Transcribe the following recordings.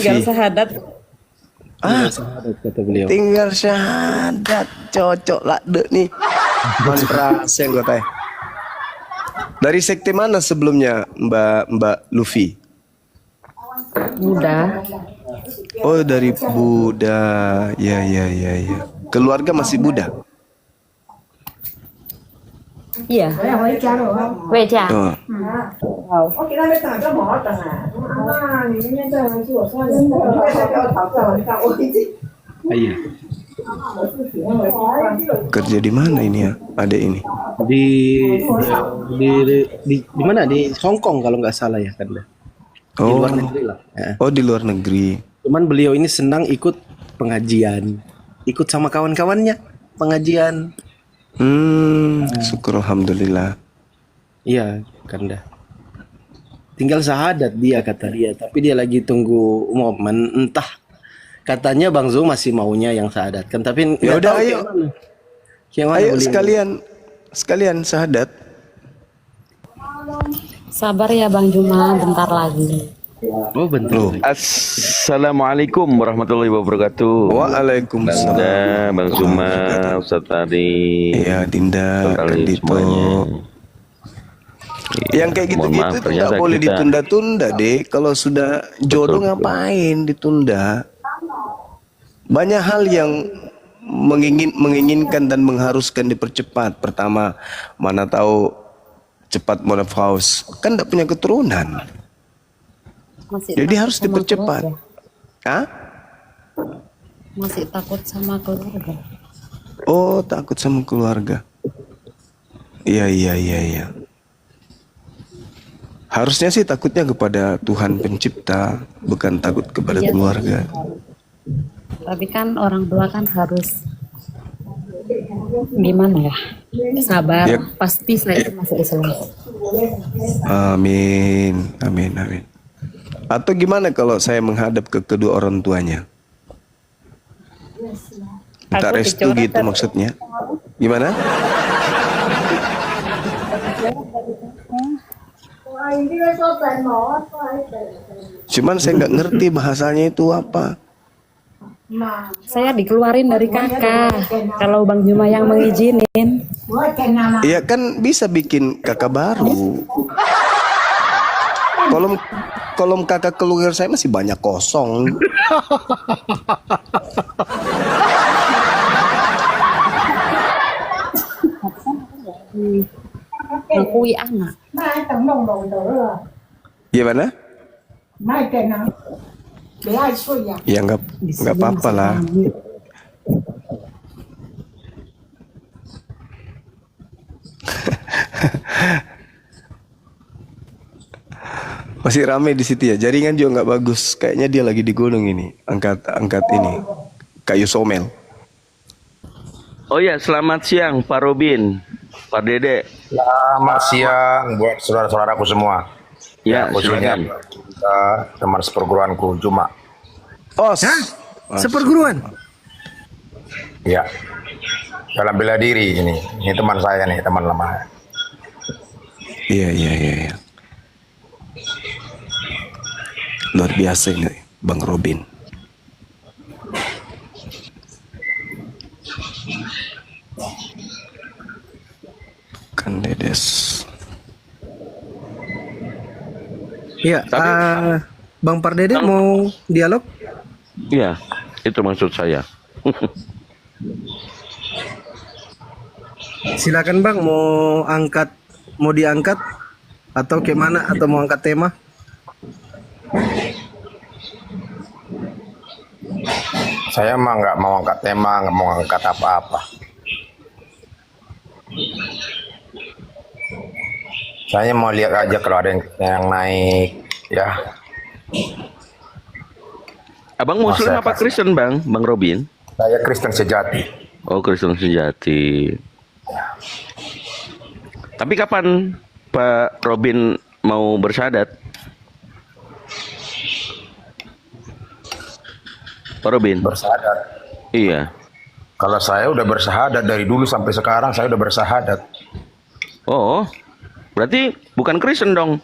tinggal Fi. syahadat. Sahadat kata beliau. Tinggal syahadat, cocok lah dek nih. Mantra sen gue teh. Dari sekte mana sebelumnya Mbak Luffy? Buddha. Oh dari Buddha, ya ya ya ya. Keluarga masih Buddha. Iya. Wei Jia. Oh. Iya. Kerja di mana ini ya? Ada ini. Di di mana? Di Hong Kong kalau nggak salah ya kan. Di Oh, luar negeri lah. Ya. oh di luar negeri. Cuman beliau ini senang ikut pengajian, ikut sama kawan-kawannya pengajian. Syukur alhamdulillah. Iya, Kanda. Tinggal syahadat dia kata dia, tapi dia lagi tunggu momen entah. Katanya Bang Zul masih maunya yang syahadatkan, tapi Ya nggak udah tahu ayo. yang mana Ayo beliau. sekalian syahadat. Sabar ya Bang Juma, bentar lagi. Oh bentar. Loh. Assalamualaikum warahmatullahi wabarakatuh. Waalaikumsalam. Bang Bang Zuma, Ustaz Ali, Iya Dinda, Ustaz Ali Kandito. semuanya. Yang kayak Mohon gitu-gitu maaf, itu ternyata nggak boleh kita- ditunda-tunda deh. Kalau sudah jodoh Betul. ngapain ditunda? Banyak hal yang menginginkan dan mengharuskan dipercepat. Pertama, mana tahu cepat menopause, kan tidak punya keturunan. Masih Jadi takut harus sama dipercepat. keluarga. Hah? Masih takut sama keluarga. Oh, takut sama keluarga. Iya, iya, iya, iya. Harusnya sih takutnya kepada Tuhan pencipta, bukan takut kepada Iya. keluarga. Tapi kan orang tua kan harus gimana ya? Sabar, Ya. pasti saya masuk Islam. Amin, amin, amin. Atau gimana kalau saya menghadap ke kedua orang tuanya? Minta Aku restu dicoret gitu dan- maksudnya? Gimana? Cuman saya nggak ngerti bahasanya itu apa. Saya dikeluarin dari kakak. Kalau Bang Juma yang mengizinin. Iya kan bisa bikin kakak baru. Kolom kakak keluar saya masih banyak kosong. Ngakui anak. Gimana? Ya nggak Di sini apa-apa masih lah. rame. Masih rame di situ ya. Jaringan juga nggak bagus. Kayaknya dia lagi di gunung ini. Angkat ini kayu somel. Oh ya, selamat siang Pak Robin, Pak Dede. Selamat siang buat saudara-saudaraku semua. Ya, Khususnya silakan. buat kita, teman seperguruanku Juma. Os. Seperguruan. Ya. Dalam bela diri ini. Ini teman saya nih, teman lama. Iya, iya, iya, iya. Luar biasa ini Bang Robin. Kan Dedes. Iya, Bang Pardede mau dialog? Ya, itu maksud saya. Silakan Bang, mau diangkat atau gimana atau mau angkat tema? Saya mah nggak mau angkat tema, nggak mau angkat apa-apa. Saya mau lihat aja kalau ada yang naik, ya. Abang Muslim Masa apa kasih. Kristen Bang Robin? Saya Kristen sejati. Oh, Kristen sejati. Tapi kapan Pak Robin mau bersyahadat? Pak Robin? Bersahadat. Iya. Kalau saya udah bersahadat dari dulu sampai sekarang, saya udah bersahadat. Oh, berarti bukan Kristen dong?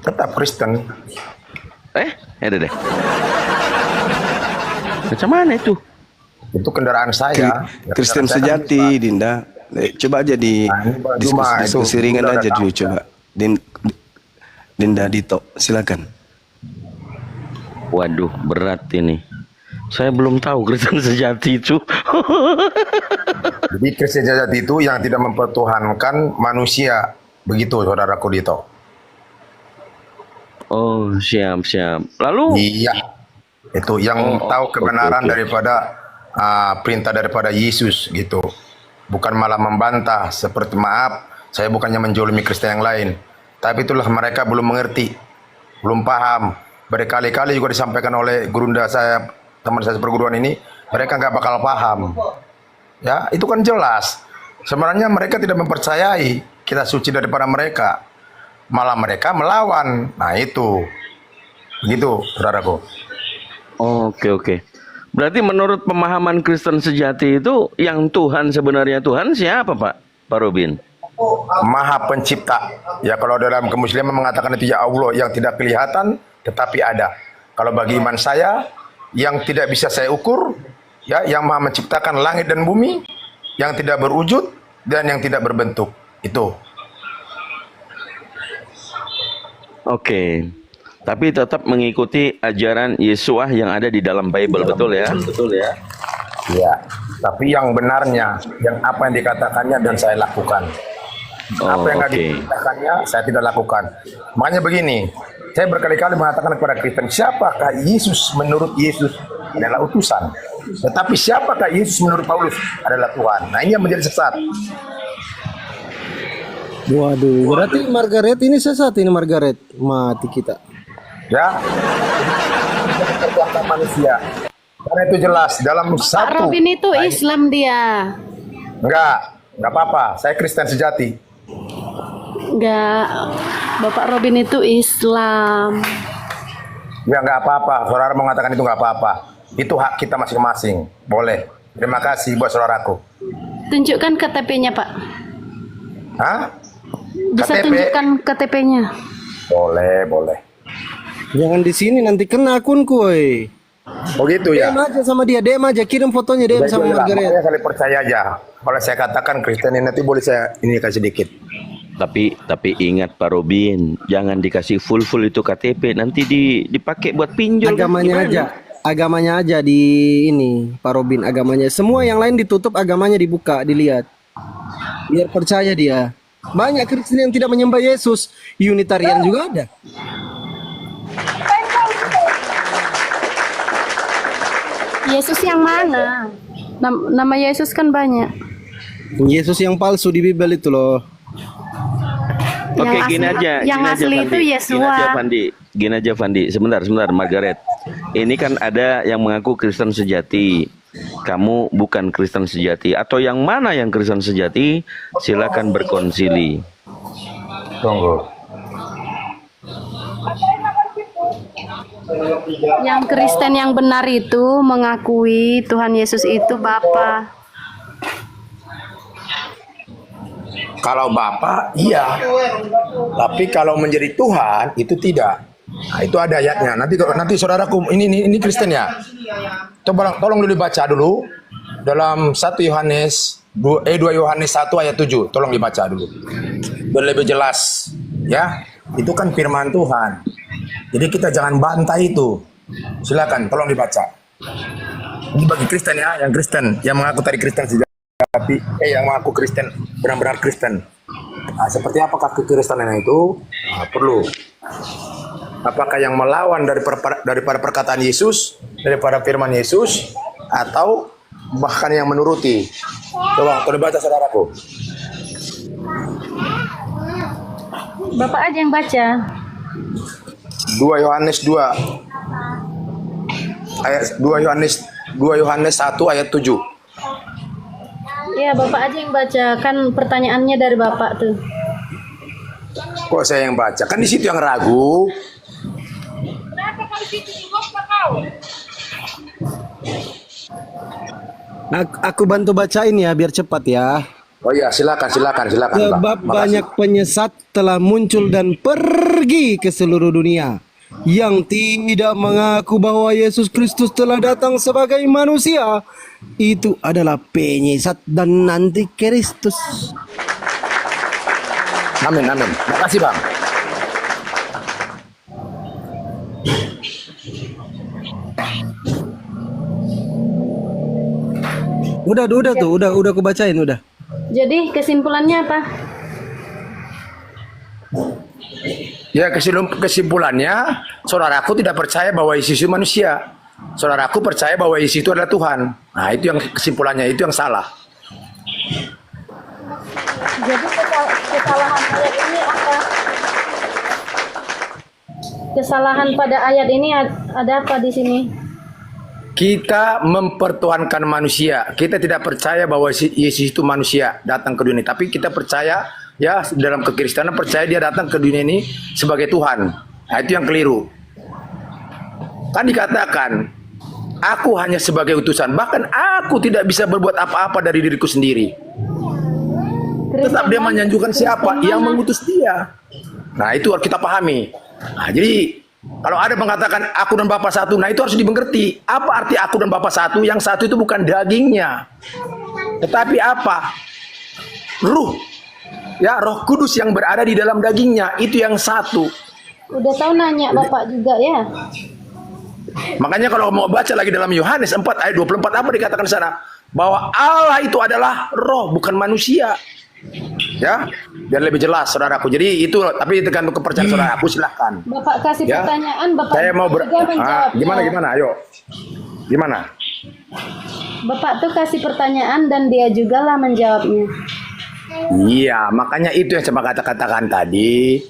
Tetap Kristen. Eh, Ada deh. Macam mana itu? Itu kendaraan saya. Kristen Kendaraan saya kan sejati, Dinda. Coba aja di Nah, ini Pak Juma, diskusi itu ringan udah aja tahu dulu ya. coba. Dinda Dito, silakan. Waduh, berat ini. Saya belum tahu Kristen sejati itu. Jadi Kristen sejati itu yang tidak mempertuhankan manusia. Begitu saudaraku Dito. Oh, siap. Lalu Iya. Itu yang tahu kebenaran oke. daripada perintah daripada Yesus gitu. Bukan malah membantah seperti maaf, saya bukannya menjolimi Kristen yang lain. Tapi itulah mereka belum mengerti, belum paham. Berkali-kali juga disampaikan oleh gurunda saya, teman saya perguruan ini, mereka nggak bakal paham. Ya, itu kan jelas. Sebenarnya mereka tidak mempercayai kita suci daripada mereka. Malah mereka melawan. Nah itu. Begitu, saudaraku. Oke. Berarti menurut pemahaman Kristen sejati itu yang Tuhan sebenarnya Tuhan siapa, Pak Robin? Maha pencipta. Ya kalau dalam kemusliman mengatakan itu ya Allah yang tidak kelihatan tetapi ada. Kalau bagi iman saya yang tidak bisa saya ukur, ya yang maha menciptakan langit dan bumi, yang tidak berwujud dan yang tidak berbentuk. Itu. Oke. Tapi tetap mengikuti ajaran Yesuah yang ada di dalam Bible, betul ya? Ya. Tapi yang benarnya, yang apa yang dikatakannya dan saya lakukan. Oh, Apa yang nggak oke. dikatakannya saya tidak lakukan. Makanya begini, saya berkali-kali mengatakan kepada Kristen, siapakah Yesus menurut Yesus adalah utusan. Tetapi siapakah Yesus menurut Paulus adalah Tuhan. Nah ini yang menjadi sesat. Waduh, berarti Margaret ini sesat ini Margaret. Mati kita. Ya, perbuatan manusia. Karena itu jelas dalam Pak satu. Robin itu Islam dia. Enggak apa-apa. Saya Kristen sejati. Enggak. Bapak Robin itu Islam. Ya enggak apa-apa. Saudara mengatakan itu enggak apa-apa. Itu hak kita masing-masing. Boleh. Terima kasih buat saudaraku. Tunjukkan KTP-nya, Pak. Hah? Bisa KTP? tunjukkan KTP-nya. Boleh. Jangan di sini nanti kena akunku, woi. Oh gitu ya. DM aja sama dia, DM aja, kirim fotonya DM sama Margaret. Makanya saling percaya aja. Kalau saya katakan Kristen ini nanti boleh saya ini kasih sedikit. Tapi ingat Pak Robin, jangan dikasih full itu KTP, nanti dipakai buat pinjol. Agamanya Gimana? aja. Agamanya aja di ini, Pak Robin, agamanya. Semua yang lain ditutup, agamanya dibuka, dilihat. Biar percaya dia. Banyak Kristen yang tidak menyembah Yesus, Unitarian juga ada. Yesus yang mana? Nama Yesus kan banyak. Yesus yang palsu di Bible itu loh. Oke, Yang gini asli- aja. yang gini asli aja, itu Fandi. Yesua. Gini aja, Fandi. Sebentar, Margaret. Ini kan ada yang mengaku Kristen sejati. Kamu bukan Kristen sejati. Atau yang mana yang Kristen sejati? Silakan berkonsili. Tunggu. Yang Kristen yang benar itu mengakui Tuhan Yesus itu Bapa. Kalau Bapa iya. Tapi kalau menjadi Tuhan itu tidak. Nah, itu ada ayatnya. Nanti saudaraku ini Kristen ya. Coba tolong dulu baca dulu dalam 1 Yohanes 2 Yohanes 1 ayat 7. Tolong dibaca dulu. Biar lebih jelas ya. Itu kan firman Tuhan. Jadi kita jangan bantai itu. Silakan tolong dibaca. Ini bagi Kristen ya, yang Kristen yang mengaku tadi Kristen sejati, yang mengaku Kristen benar-benar Kristen. Nah, seperti apakah kekristenan itu? Nah, perlu. Apakah yang melawan daripada perkataan Yesus, daripada firman Yesus, atau bahkan yang menuruti? Tolong baca saudaraku. Bapak aja yang baca. 2 Yohanes 2 ayat 2 Yohanes 1 ayat 7. Ya, Bapak aja yang baca. Kan pertanyaannya dari Bapak tuh. Kok saya yang baca? Kan di situ yang ragu. Aku bantu bacain ya biar cepat ya. Oh iya, silakan Pak. Sebab Makasih. banyak penyesat telah muncul dan pergi ke seluruh dunia. yang tidak mengaku bahwa Yesus Kristus telah datang sebagai manusia itu adalah penyesat dan nanti Kristus. Amin, amin. Makasih Bang. Udah aku bacain udah. Jadi kesimpulannya apa? Ya kesimpulannya, saudaraku tidak percaya bahwa Yesus itu manusia. Saudaraku percaya bahwa Yesus itu adalah Tuhan. Nah itu yang kesimpulannya, itu yang salah. Jadi kesalahan ayat ini apa? Kesalahan pada ayat ini ada apa di sini? Kita mempertuhankan manusia. Kita tidak percaya bahwa Yesus itu manusia datang ke dunia. Tapi kita percaya, ya dalam kekristenan percaya dia datang ke dunia ini sebagai Tuhan. Nah itu yang keliru. Kan dikatakan, aku hanya sebagai utusan. Bahkan aku tidak bisa berbuat apa-apa dari diriku sendiri. Tetap dia menyanjungkan siapa yang mengutus dia. Nah itu harus kita pahami. Nah jadi kalau ada mengatakan aku dan Bapa satu, nah itu harus dimengerti. Apa arti aku dan Bapa satu? Yang satu itu bukan dagingnya, tetapi apa? Ruh. Ya, Roh Kudus yang berada di dalam dagingnya, itu yang satu. Udah tahu nanya Bapak juga ya. Makanya kalau mau baca lagi dalam Yohanes 4 ayat 24 apa dikatakan di sana? Bahwa Allah itu adalah roh, bukan manusia. Ya, biar lebih jelas saudaraku. Jadi itu, tapi tergantung kepercayaan saudaraku, silahkan. Bapak kasih Ya. pertanyaan, Bapak Saya mau juga menjawabnya. gimana? Ayo. Gimana? Bapak tuh kasih pertanyaan dan dia juga lah menjawabnya. Iya, makanya itu yang saya katakan tadi.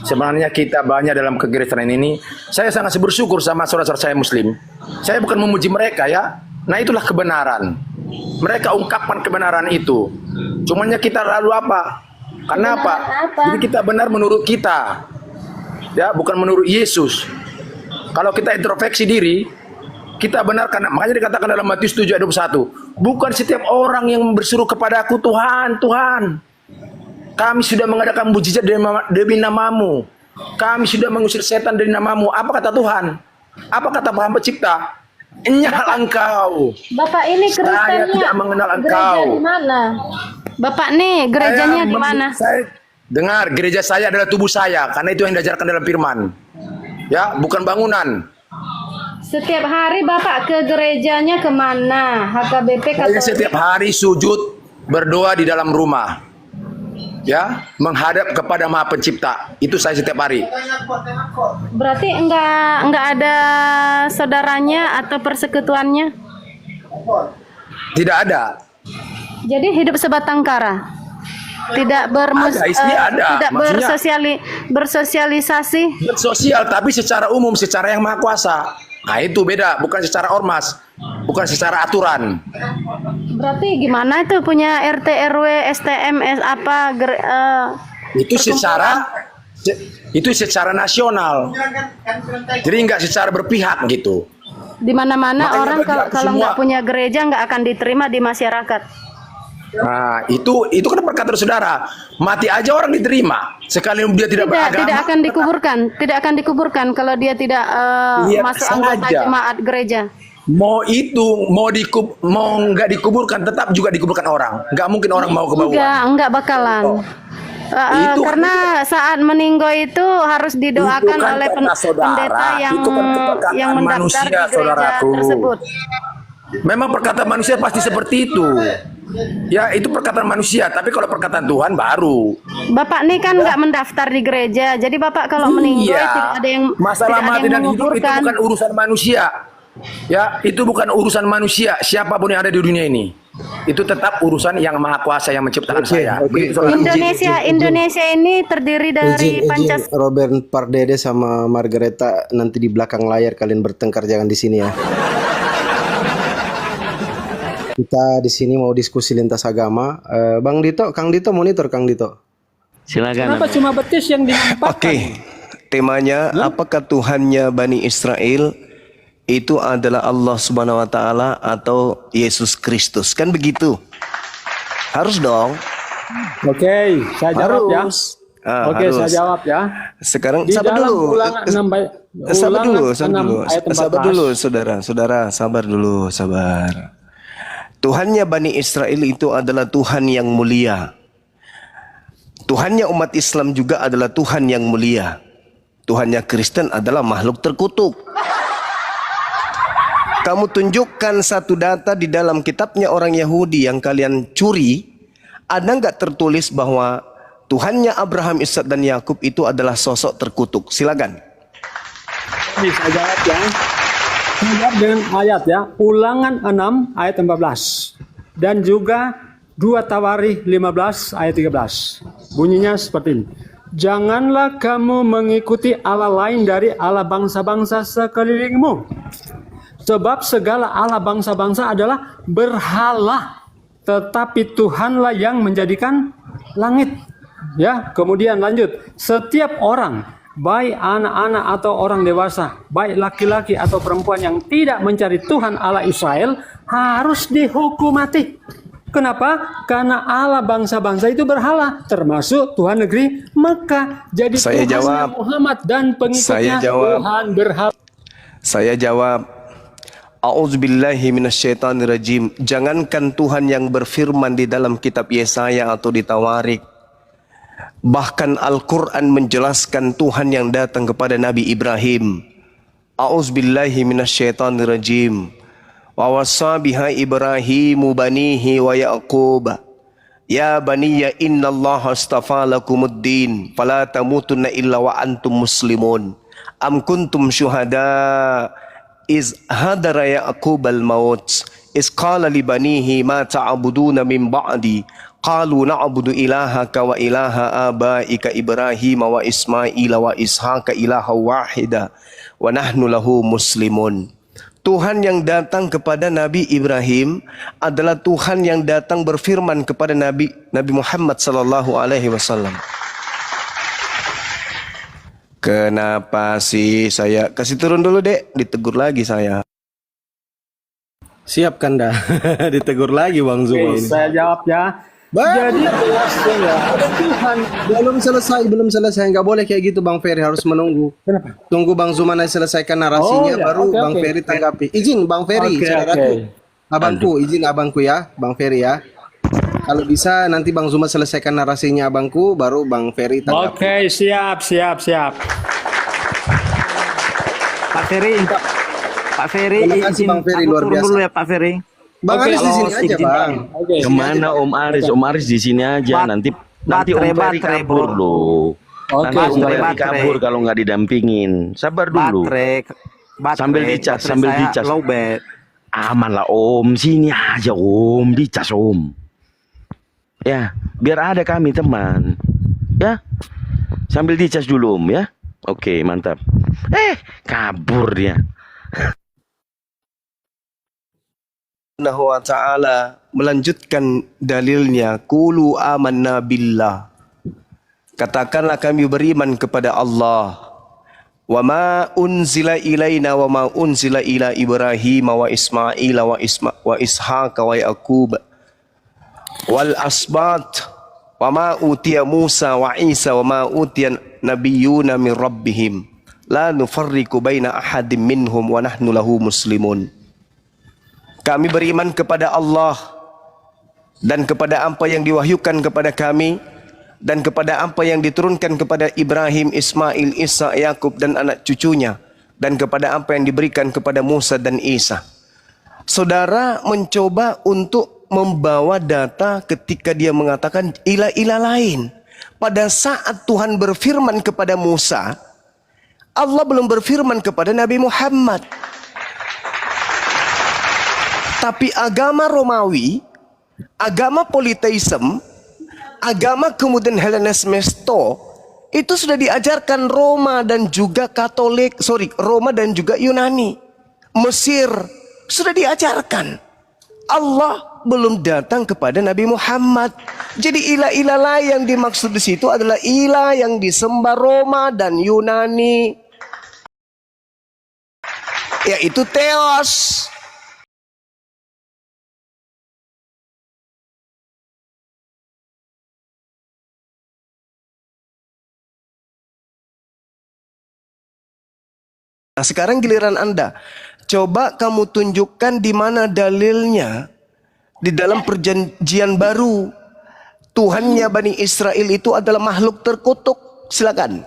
Sebenarnya kita banyak dalam kekristenan ini. Saya sangat bersyukur sama saudara-saudara saya Muslim. Saya bukan memuji mereka ya. Nah itulah kebenaran. Mereka ungkapkan kebenaran itu. Cumanya kita lalu apa? Karena apa? Jadi kita benar menurut kita. Ya, bukan menurut Yesus. Kalau kita introspeksi diri, kita benar karena makanya dikatakan dalam Matius 7 ayat 21, bukan setiap orang yang berseru kepadaku Tuhan, Tuhan. Kami sudah mengadakan mujizat demi namamu. Kami sudah mengusir setan dari namamu. Apa kata Tuhan? Apa kata Tuhan Pencipta? Enyahlah engkau. Bapak ini Saya Kristennya tidak mengenal gereja engkau. di mana? Bapak nih gerejanya di mana? Dengar, gereja saya adalah tubuh saya, karena itu yang diajarkan dalam firman. Ya, bukan bangunan. Setiap hari Bapak ke gerejanya kemana? HKBP Saya Katolik? setiap hari sujud berdoa di dalam rumah. Ya, menghadap kepada Maha Pencipta. Itu saya setiap hari. Berarti enggak ada saudaranya atau persekutuannya? Tidak ada. Jadi hidup sebatang kara. Tidak Ada, istri ada. tidak Maksudnya- bersosialisasi. Bersosial, tapi secara umum, secara yang maha kuasa. Nah itu beda, bukan secara ormas, bukan secara aturan. Berarti gimana itu punya RT RW STM apa Itu secara nasional. Jadi nggak secara berpihak gitu. di mana-mana Makanya orang bagi kalau aku kalau semua- nggak punya gereja nggak akan diterima di masyarakat. Nah itu kan perkataan saudara. Mati aja orang diterima. Sekali dia tidak beragama. Tidak akan dikuburkan kalau dia tidak Lihat masuk anggota saja. jemaat gereja. Mau nggak dikuburkan, tetap juga dikuburkan orang. Nggak mungkin orang mau ke bawah. Enggak bakalan. Itu- Karena saat meninggal itu harus didoakan Itu kan oleh kata saudara, pendeta yang itu kan perkataan mendaftar manusia, di gereja saudaraku. tersebut. Memang perkataan manusia pasti seperti itu. Ya itu perkataan manusia, tapi kalau perkataan Tuhan baru. Bapak nih kan nggak mendaftar di gereja, jadi Bapak kalau meninggal tidak ada yang Masalah tidak ada mati yang dan hidup itu menguburkan. bukan urusan manusia. Ya, itu bukan urusan manusia, siapapun yang ada di dunia ini. Itu tetap urusan yang Maha Kuasa yang menciptakan saya. Begitu, saudara. Indonesia ini terdiri dari Pancasila. Robert Pardede sama Margareta nanti di belakang layar kalian bertengkar, jangan di sini ya. Kita di sini mau diskusi lintas agama. Bang Dito, Kang Dito monitor Kang Dito. Silakan. Kenapa cuma betis yang dinampakkan? Oke, temanya apakah Tuhannya Bani Israel itu adalah Allah Subhanahu wa taala atau Yesus Kristus? Kan begitu. Harus dong. Oke, saya jawab ya. Harus. Oke, harus. saya jawab ya. Sekarang Di sabar dalam dulu. Ulangan 6 Sabar dulu, sabar 6 dulu. ayat 14. Sabar dulu, saudara, sabar dulu, sabar. Tuhannya Bani Israel itu adalah Tuhan yang mulia. Tuhannya umat Islam juga adalah Tuhan yang mulia. Tuhannya Kristen adalah makhluk terkutuk. Kamu tunjukkan satu data di dalam kitabnya orang Yahudi yang kalian curi. Ada nggak tertulis bahwa Tuhannya Abraham, Ishak dan Yakub itu adalah sosok terkutuk? Silakan. Ini saya jawab ya. Saya jawab dengan ayat ya. Ulangan 6 ayat 14. Dan juga 2 Tawarikh 15 ayat 13. Bunyinya seperti ini. Janganlah kamu mengikuti Allah lain dari Allah bangsa-bangsa sekelilingmu. Sebab segala Allah bangsa-bangsa adalah berhala. Tetapi Tuhanlah yang menjadikan langit. Ya, kemudian lanjut. Setiap orang, baik anak-anak atau orang dewasa, baik laki-laki atau perempuan yang tidak mencari Tuhan Allah Israel, harus dihukum mati. Kenapa? Karena Allah bangsa-bangsa itu berhala, termasuk Tuhan negeri Mekah. Jadi Saya Tuhannya jawab. Muhammad dan pengikutnya Saya jawab. Tuhan berhala. Saya jawab, A'udzubillahi minasyaitonirrajim. Jangankan Tuhan yang berfirman di dalam kitab Yesaya atau di Tawarik. Bahkan Al-Quran menjelaskan Tuhan yang datang kepada Nabi Ibrahim. A'udzubillahi minasyaitonirrajim. Wa wassa biha Ibrahimu banihi wa Ya'qub. Ya baniya innallaha astafa lakumuddin. Fala tamutunna illa wa antum muslimun. Am kuntum syuhada iz hadara Ya'qub al-maut. Iz qala li banihi ma ta'buduna min ba'di. Qalu na'budu ilahaka wa ilaha abaika Ibrahim wa Ismail wa Ishaq ilaha wahida wa nahnu lahu muslimun. Tuhan yang datang kepada Nabi Ibrahim adalah Tuhan yang datang berfirman kepada Nabi Muhammad sallallahu alaihi wasallam. Kenapa sih saya kasih turun dulu, Dek? Ditegur lagi saya. Siap Kanda. Ditegur lagi Bang Zuma Oke, ini. saya jawab ya. Bang, Jadi jelasnya ya, Tuhan. belum selesai. Nggak boleh kayak gitu Bang Ferry, harus menunggu. Kenapa? Tunggu Bang Zuma selesaikan narasinya, Oh, ya. baru Oke, Bang oke. Ferry tanggapi. Izin Bang Ferry, Oke, saudaraku. oke. Abangku, izin abangku ya, Bang Ferry ya. Kalau bisa nanti Bang Zuma selesaikan narasinya abangku, baru Bang Ferry tanggapi. Oke, siap. Pak Ferry, Pak Ferry, Terima kasih, Bang Ferry, aku luar turun biasa. dulu ya Pak Ferry. Bang Oke, Aris di sini kalau aja izin, Bang. Oke. Kemana Om Aris? Om Aris di sini aja. Nanti Om Ferry baterai, kabur bro. loh. Oke, Nanti Om siap. Ferry Baterai. kabur kalau nggak didampingin. Sabar dulu. Sambil dicas, baterai sambil saya dicas. low bat. Aman lah Om, sini aja Om, dicas Om. Ya, biar ada kami teman. Ya, sambil dicas dulu Om ya. Oke, mantap. Kabur dia. Subhanahu wa ta'ala melanjutkan dalilnya, qulu amanna billah. Katakanlah kami beriman kepada Allah. Wa ma unzila ilaina wa ma unzila ila Ibrahim wa Ismail wa Ishaq wa Yaqub wal asbat wa ma utiya Musa wa Isa wa ma utiya nabiyyuna min rabbihim la nufarriqu baina ahadin minhum wa nahnu lahu muslimun. Kami beriman kepada Allah dan kepada apa yang diwahyukan kepada kami dan kepada apa yang diturunkan kepada Ibrahim, Ismail, Isa, Yakub dan anak cucunya dan kepada apa yang diberikan kepada Musa dan Isa. Saudara mencoba untuk membawa data ketika dia mengatakan ilah-ilah lain. Pada saat Tuhan berfirman kepada Musa, Allah belum berfirman kepada Nabi Muhammad. Tapi agama Romawi, agama politeisme, agama kemudian Hellenisme itu sudah diajarkan Roma dan juga Roma dan juga Yunani. Mesir sudah diajarkan. Allah belum datang kepada Nabi Muhammad. Jadi ilah-ilah yang dimaksud di situ adalah ilah yang disembah Roma dan Yunani, yaitu Theos. Nah, sekarang giliran Anda. Coba kamu tunjukkan di mana dalilnya di dalam perjanjian baru Tuhannya Bani Israel itu adalah makhluk terkutuk. Silakan.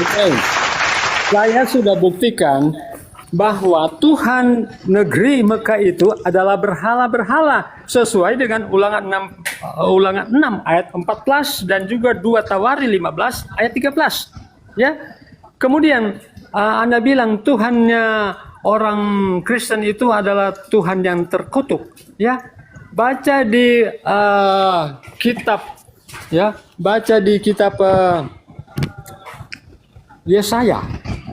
Oke. Saya sudah buktikan bahwa Tuhan negeri Mekah itu adalah berhala-berhala sesuai dengan ulangan 6 ayat 14 dan juga 2 Tawari 15 ayat 13. Ya. Kemudian Anda bilang Tuhannya orang Kristen itu adalah Tuhan yang terkutuk, ya. Baca di kitab, ya, baca di kitab Yesaya,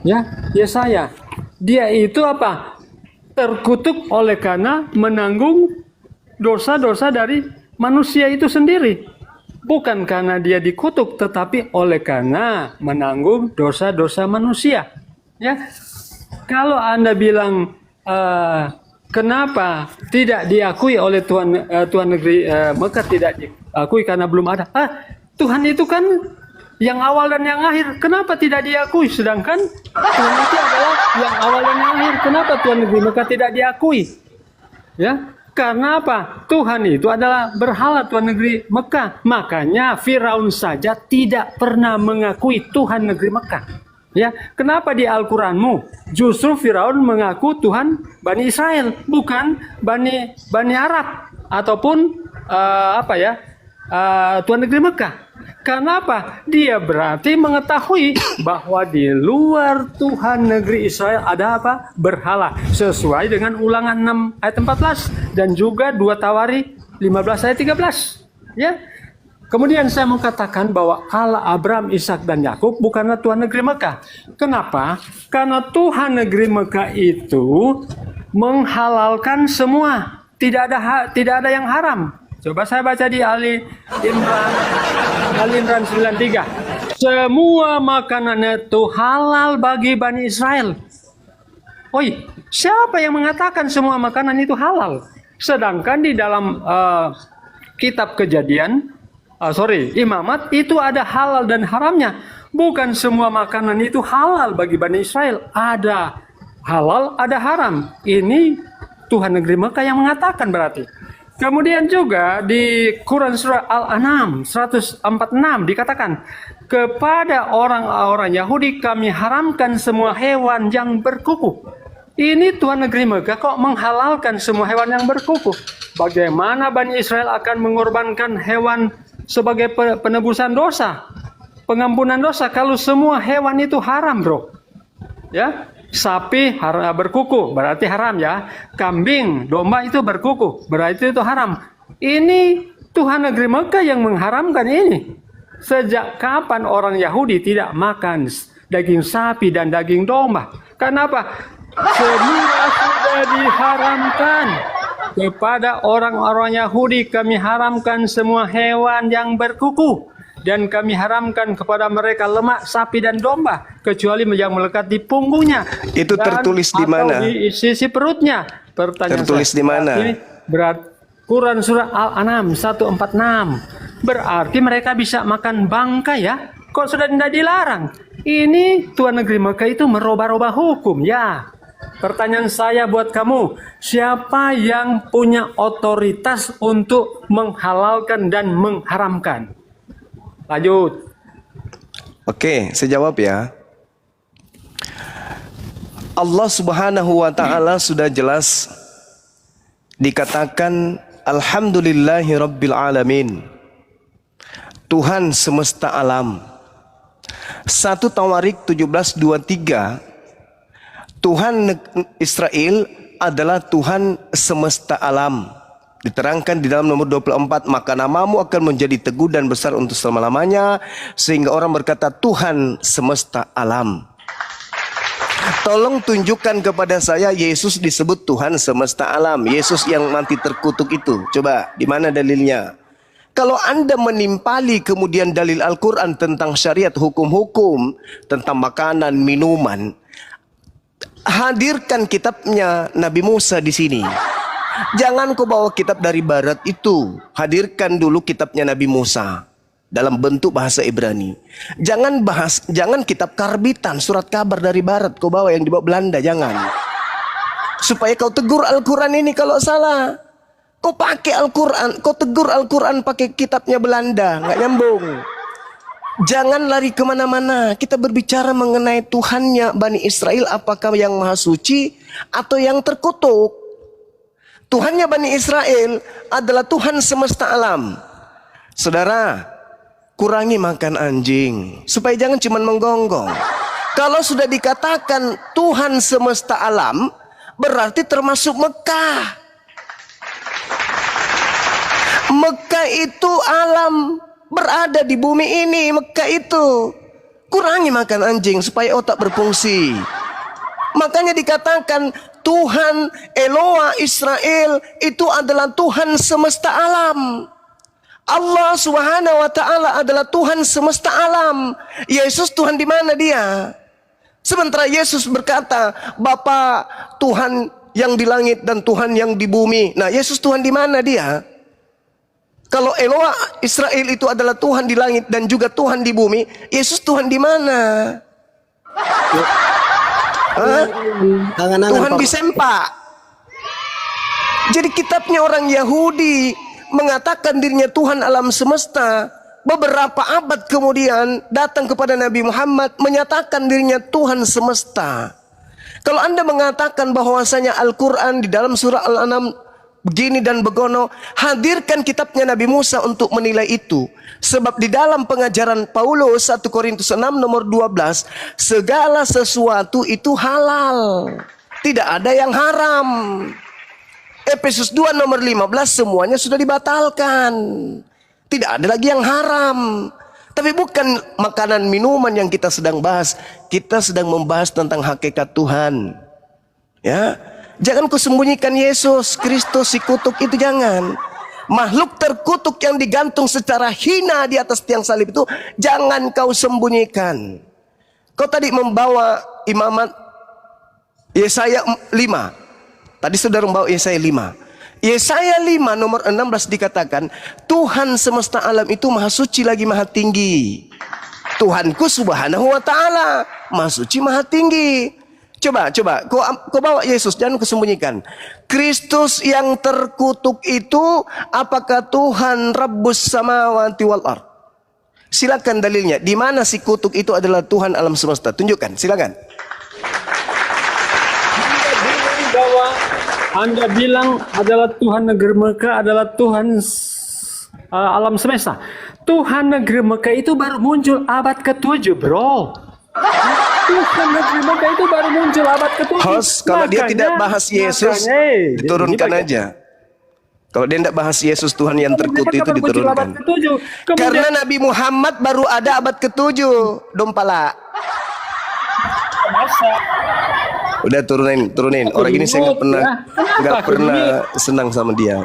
ya, Yesaya. Dia itu apa? Terkutuk oleh karena menanggung dosa-dosa dari manusia itu sendiri. Bukan karena dia dikutuk, tetapi oleh karena menanggung dosa-dosa manusia. Ya, kalau Anda bilang kenapa tidak diakui oleh Tuhan negeri Mekah, tidak diakui karena belum ada. Tuhan itu kan yang awal dan yang akhir. Kenapa tidak diakui? Sedangkan Tuhan itu adalah yang awal dan yang akhir. Kenapa Tuhan negeri Mekah tidak diakui? Ya, karena apa? Tuhan itu adalah berhala Tuhan negeri Mekah. Makanya Firaun saja tidak pernah mengakui Tuhan negeri Mekah. Ya, kenapa di Al-Quranmu justru Firaun mengaku Tuhan Bani Israel, bukan Bani Arab ataupun Tuhan negeri Mekah? Kenapa? Dia berarti mengetahui bahwa di luar Tuhan negeri Israel ada apa? Berhala. Sesuai dengan ulangan 6 ayat 14 dan juga 2 Tawari 15 ayat 13. Ya. Kemudian saya mau katakan bahwa Allah Abraham, Ishak dan Yakub bukanlah Tuhan negeri Mekah. Kenapa? Karena Tuhan negeri Mekah itu menghalalkan semua. Tidak ada yang haram. Coba saya baca di Ali Imran 93. Semua makanannya itu halal bagi Bani Israel. Oi, siapa yang mengatakan semua makanan itu halal? Sedangkan di dalam kitab Kejadian, Imamat itu ada halal dan haramnya. Bukan semua makanan itu halal bagi Bani Israel. Ada halal, ada haram. Ini Tuhan negeri Mekah yang mengatakan berarti. Kemudian juga di Quran surah Al-An'am 146 dikatakan, kepada orang-orang Yahudi kami haramkan semua hewan yang berkuku. Ini Tuhan negeri Mekah kok menghalalkan semua hewan yang berkuku. Bagaimana Bani Israel akan mengorbankan hewan sebagai penebusan dosa, pengampunan dosa, kalau semua hewan itu haram, bro? Ya. Sapi berkuku berarti haram, ya. Kambing, domba itu berkuku berarti itu haram. Ini Tuhan negeri Mekah yang mengharamkan ini. Sejak kapan orang Yahudi tidak makan daging sapi dan daging domba? Kenapa? Semua sudah diharamkan. Kepada orang-orang Yahudi kami haramkan semua hewan yang berkuku. Dan kami haramkan kepada mereka lemak sapi dan domba, kecuali yang melekat di punggungnya. Itu tertulis di mana? Di sisi perutnya. Pertanyaan tertulis saya, di mana? Berarti Quran surah Al-An'am 146. Berarti mereka bisa makan bangkai, ya? Kok sudah tidak dilarang? Ini Tuhan negeri Mekah itu merubah-rubah hukum, ya. Pertanyaan saya buat kamu, siapa yang punya otoritas untuk menghalalkan dan mengharamkan? Lanjut. Oke, saya jawab ya. Allah Subhanahu wa taala sudah jelas dikatakan alhamdulillahi rabbil alamin. Tuhan semesta alam. 1 Tawarik 17:23, Tuhan Israel adalah Tuhan semesta alam. Diterangkan di dalam nomor 24, maka namamu akan menjadi teguh dan besar untuk selama-lamanya, sehingga orang berkata Tuhan semesta alam. Tolong tunjukkan kepada saya Yesus disebut Tuhan semesta alam. Yesus yang nanti terkutuk itu. Coba, di mana dalilnya? Kalau Anda menimpali kemudian dalil Al-Quran tentang syariat, hukum-hukum, tentang makanan, minuman, hadirkan kitabnya Nabi Musa di sini. Jangan kau bawa kitab dari barat itu. Hadirkan dulu kitabnya Nabi Musa. dalam bentuk bahasa Ibrani. Jangan kitab karbitan, surat kabar dari barat kau bawa yang dibawa Belanda, jangan. Supaya kau tegur Al-Quran ini kalau salah. Kau pakai Al-Quran, kau tegur Al-Quran pakai kitabnya Belanda, nggak nyambung. Jangan lari kemana-mana. Kita berbicara mengenai Tuhannya Bani Israel, apakah yang maha suci atau yang terkutuk. Tuhannya Bani Israel adalah Tuhan semesta alam. Saudara, kurangi makan anjing supaya jangan cuma menggonggong. Kalau sudah dikatakan Tuhan semesta alam, berarti termasuk Mekah. Mekah itu alam, berada di bumi ini. Mekah itu kurangi makan anjing supaya otak berfungsi. Makanya dikatakan Tuhan Eloa Israel itu adalah Tuhan semesta alam. Allah Subhanahu wa taala adalah Tuhan semesta alam. Yesus Tuhan di mana dia? Sementara Yesus berkata, Bapa Tuhan yang di langit dan Tuhan yang di bumi. Nah, Yesus Tuhan di mana dia? Kalau Eloa Israel itu adalah Tuhan di langit dan juga Tuhan di bumi, Yesus Tuhan di mana? Tuhan di sempak. Jadi kitabnya orang Yahudi mengatakan dirinya Tuhan alam semesta. Beberapa abad kemudian datang kepada Nabi Muhammad menyatakan dirinya Tuhan semesta. Kalau Anda mengatakan bahwasanya Al-Quran di dalam surah Al-An'am begini dan begono, hadirkan kitabnya Nabi Musa untuk menilai itu. Sebab di dalam pengajaran Paulus 1 Korintus 6 nomor 12, segala sesuatu itu halal, tidak ada yang haram. Efesus 2 nomor 15, semuanya sudah dibatalkan, tidak ada lagi yang haram. Tapi bukan makanan minuman yang kita sedang bahas. Kita sedang membahas tentang hakikat Tuhan. Ya, jangan kau sembunyikan Yesus Kristus si kutuk itu, jangan. Makhluk terkutuk yang digantung secara hina di atas tiang salib itu jangan kau sembunyikan. Kau tadi membawa imamat Yesaya 5. Tadi saudara membawa Yesaya 5. Yesaya 5 nomor 16 dikatakan Tuhan semesta alam itu maha suci lagi maha tinggi. Tuhanku Subhanahu wa taala maha suci maha tinggi. Coba kau bawa Yesus, jangan kesembunyikan. Kristus yang terkutuk itu apakah Tuhan Rabbus samawati wal ard? Silakan dalilnya. Di mana si kutuk itu adalah Tuhan alam semesta? Tunjukkan, silakan. Anda bilang adalah Tuhan negeri Mekah adalah Tuhan alam semesta. Tuhan negeri Mekah itu baru muncul abad ke-7, bro. Tuhan negeri Mekah itu baru muncul abad ke-7. Host, kalau dia tidak bahas Yesus, diturunkan aja. Kalau dia tidak bahas Yesus Tuhan yang terkutuk itu diturunkan. Karena Nabi Muhammad baru ada abad ke-7, dompala. Udah turunin. Orang ini saya nggak pernah senang sama dia.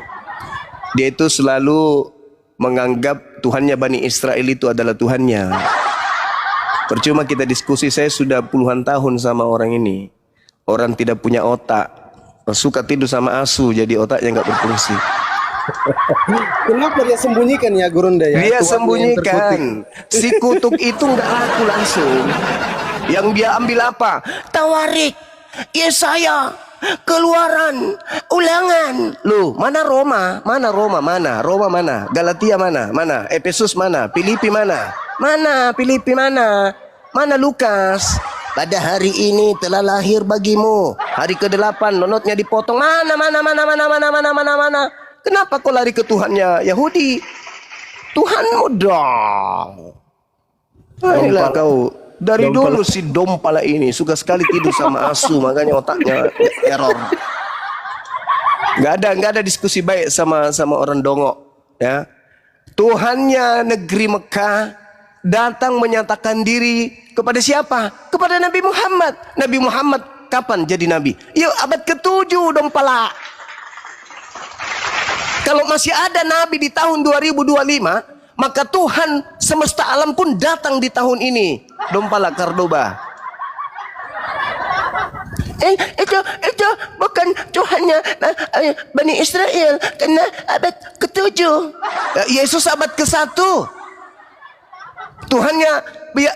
Dia itu selalu menganggap Tuhannya Bani Israel itu adalah Tuhannya. Percuma kita diskusi, saya sudah puluhan tahun sama orang ini. Orang tidak punya otak, suka tidur sama asu, jadi otaknya nggak berfungsi. Kenapa dia sembunyikan ya Gurunda ya? Dia Tuhan sembunyikan. Si kutuk itu nggak laku langsung. Yang dia ambil apa? Tawarik, Yesaya, Keluaran, Ulangan. Loh, mana Roma? Mana? Galatia mana? Efesus mana? Filipi mana? Mana Lukas? Pada hari ini telah lahir bagimu. Hari ke-8 nonotnya dipotong. Mana? Kenapa kau lari ke Tuhannya Yahudi? Tuhanmu dong. Inilah kau. Dari dulu si dompala ini suka sekali tidur sama asu, makanya otaknya error. Gak ada diskusi baik sama orang dongok, ya. Tuhannya negeri Mekah datang menyatakan diri kepada siapa? Kepada Nabi Muhammad. Nabi Muhammad kapan jadi nabi? Yuk, abad ke-7 dompala. Kalau masih ada nabi di tahun 2025, maka Tuhan semesta alam pun datang di tahun ini. Dompala Kardoba. Itu bukan Tuhannya Bani Israel karena abad ke-7. Yesus abad ke-1. Tuhannya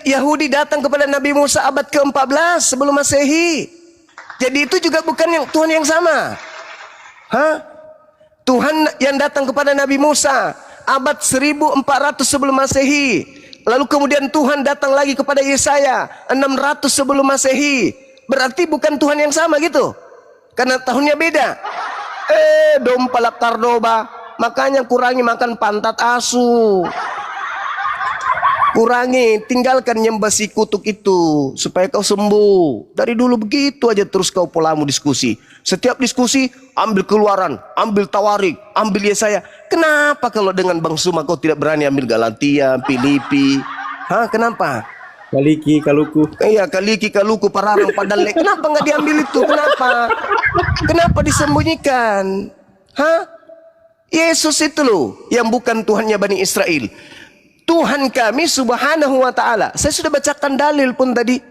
Yahudi datang kepada Nabi Musa abad ke-14 sebelum Masehi. Jadi itu juga bukan yang Tuhan yang sama. Hah? Tuhan yang datang kepada Nabi Musa abad 1400 sebelum Masehi. Lalu kemudian Tuhan datang lagi kepada Yesaya 600 sebelum Masehi. Berarti bukan Tuhan yang sama gitu. Karena tahunnya beda. Dompalak Tardoba. Makanya kurangi makan pantat asu. Kurangi, tinggalkan nyembah si kutuk itu supaya kau sembuh. Dari dulu begitu aja terus kau polamu diskusi. Setiap diskusi ambil keluaran, ambil Tawarik, ambil Yesaya. Kenapa kalau dengan Bang Suma kau tidak berani ambil Galatia, Filipi? Hah, kenapa? Kaliki, Kaluku. Iya, Kaliki, Kaluku, Pararang, Padale. Kenapa nggak diambil itu? Kenapa? Kenapa disembunyikan? Hah? Yesus itu loh yang bukan Tuhannya Bani Israel. Tuhan kami subhanahu wa ta'ala. Saya sudah bacakan dalil pun tadi.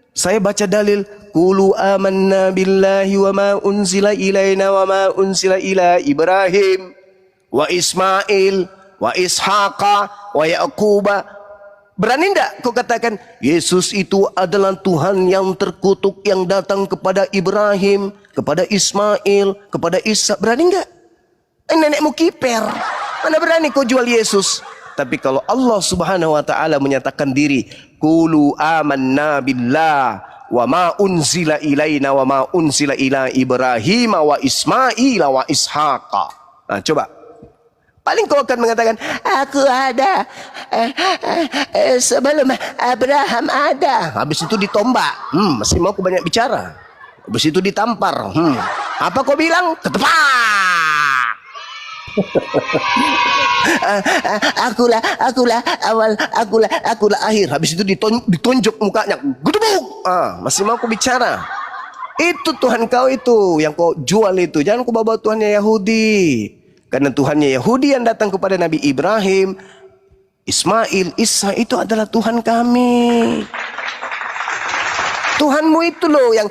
Saya baca dalil. Qulu amanna billahi wa ma unzila ilaina wa ma unzila ila Ibrahim wa Ismail wa Ishaqa wa Yaquba. Berani enggak kau katakan Yesus itu adalah Tuhan yang terkutuk yang datang kepada Ibrahim, kepada Ismail, kepada Isa? Berani enggak? Nenekmu kiper. Mana berani kau jual Yesus? Tapi kalau Allah subhanahu wa ta'ala menyatakan diri, Qulu amanna billah wa ma unzila ilaina wa ma unzila ila Ibrahim wa Ismail wa Ishaqa. Nah, coba. Paling kau akan mengatakan, aku ada sebelum Abraham ada. Habis itu ditombak. Masih mau aku banyak bicara. Habis itu ditampar. Apa kau bilang? Ketepak. Akulah awal, akulah akhir. Habis itu ditonjok mukanya, gedebuk. Masih mau aku bicara. Itu Tuhan kau itu yang kau jual itu. Jangan kau bawa Tuhannya Yahudi. Karena Tuhannya Yahudi yang datang kepada Nabi Ibrahim, Ismail, Isa itu adalah Tuhan kami. Tuhanmu itu loh yang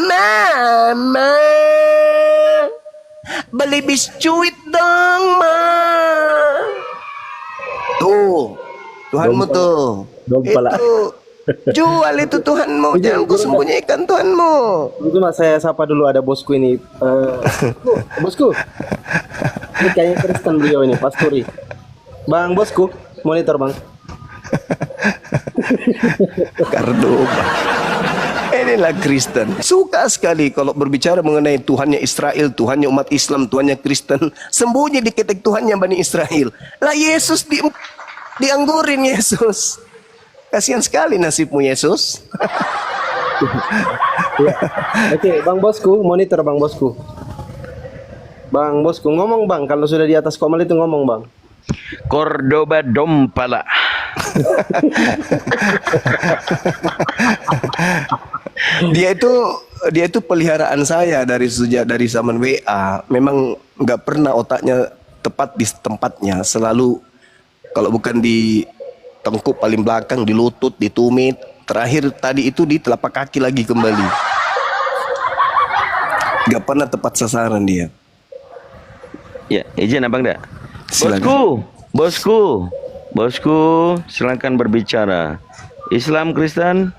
Mama beli biskuit dong, Ma. Tuh, Tuhanmu tuh. Itu jual itu Tuhanmu. Jangan kau sembunyikan Tuhanmu. Itu mas saya sapa dulu, ada bosku ini. Bosku. Ini kayaknya Kristen beliau ini, Pasturi. Bang, bosku, monitor bang. Kardoba. Inilah Kristen. Suka sekali kalau berbicara mengenai Tuhannya Israel, Tuhannya umat Islam, Tuhannya Kristen. Sembunyi di ketek Tuhannya Bani Israel. Lah Yesus dianggurin Yesus. Kasihan sekali nasibmu Yesus. Ya. Oke, Bang Bosku, monitor Bang Bosku. Bang Bosku, ngomong Bang, kalau sudah di atas komal itu ngomong Bang. Cordoba dompala. Dia itu peliharaan saya dari zaman WA. Memang nggak pernah otaknya tepat di tempatnya. Selalu kalau bukan di tengkuk paling belakang, di lutut, di tumit. Terakhir tadi itu di telapak kaki lagi kembali. Gak pernah tepat sasaran dia. Ya, izin abang dah. Silakan. Bosku, silakan berbicara. Islam, Kristen?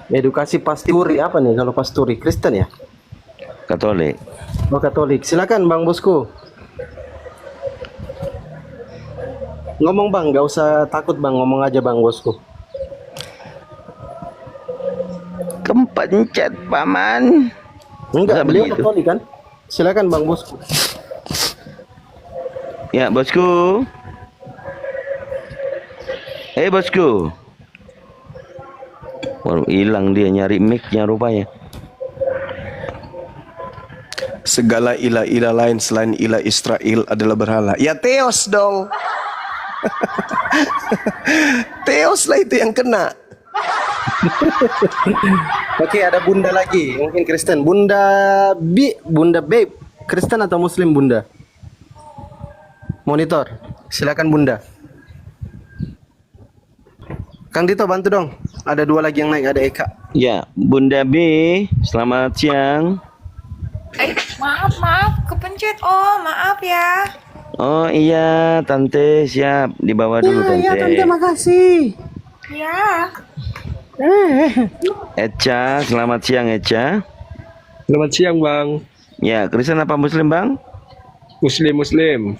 Edukasi pasturi apa nih kalau pasturi? Kristen ya? Katolik. Oh Katolik. Silakan Bang Bosku. Ngomong Bang, gak usah takut Bang, ngomong aja Bang Bosku. Kepencet paman. Enggak, Masa beliau begitu? Katolik kan? Silakan Bang Bosku. Ya, bosku. Bosku. Waduh, hilang dia nyari mic-nya rupanya. Segala ilah-ilah lain selain ilah Israel adalah berhala. Ya Theos dong. Theos lah itu yang kena. Oke, ada Bunda lagi, mungkin Kristen. Bunda Babe, Kristen atau Muslim Bunda? Monitor, silakan Bunda. Kang Dito bantu dong. Ada dua lagi yang naik, ada Eka. Ya, Bunda B, selamat siang. Maaf, kepencet. Oh, maaf ya. Oh iya, Tante siap. Dibawa dulu Tante. makasih. Eca, selamat siang Eca. Selamat siang bang. Ya, Kristen apa Muslim bang? Muslim.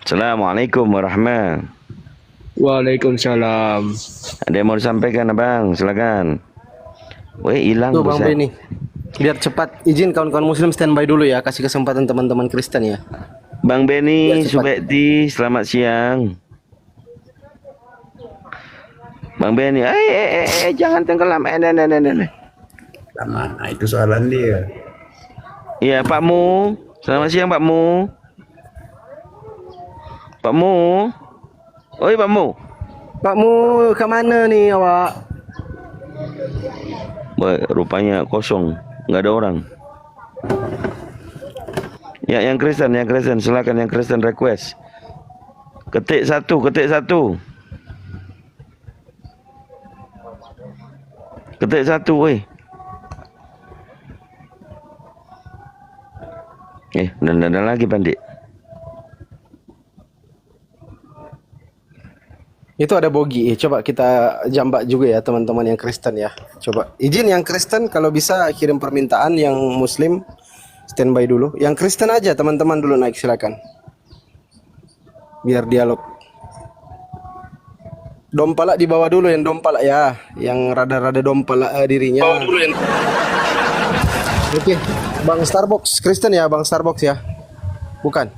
Assalamualaikum warahmatullahi. Waalaikumsalam. Ada yang mau disampaikan abang? Silakan. Weh hilang Tuh Bang buset. Benny. Biar cepat izin kawan-kawan muslim standby dulu ya, kasih kesempatan teman-teman Kristen ya. Bang Benny Biar cepat. Subekti, selamat siang. Bang Benny, jangan tenggelam. Nah, itu soalan dia. Iya, Pak Mu. Selamat siang, Pak Mu. Pak Mu. Oi, Pak Mu. Pak Mu ke mana nih awak? Wah, rupanya kosong, nggak ada orang. Ya, yang Kristen, silakan yang Kristen request. Ketik satu. Ketik satu, woi. Dan ada lagi Pandik. Itu ada bogi. Coba kita jambak juga ya teman-teman yang Kristen ya. Coba izin yang Kristen kalau bisa kirim permintaan, yang Muslim standby dulu. Yang Kristen aja teman-teman dulu naik silakan. Biar dialog. Dompalak di bawah dulu, yang dompalak ya, yang rada-rada dompalak dirinya. Oke, Bang Starbucks Kristen ya, Bang Starbucks ya. Bukan.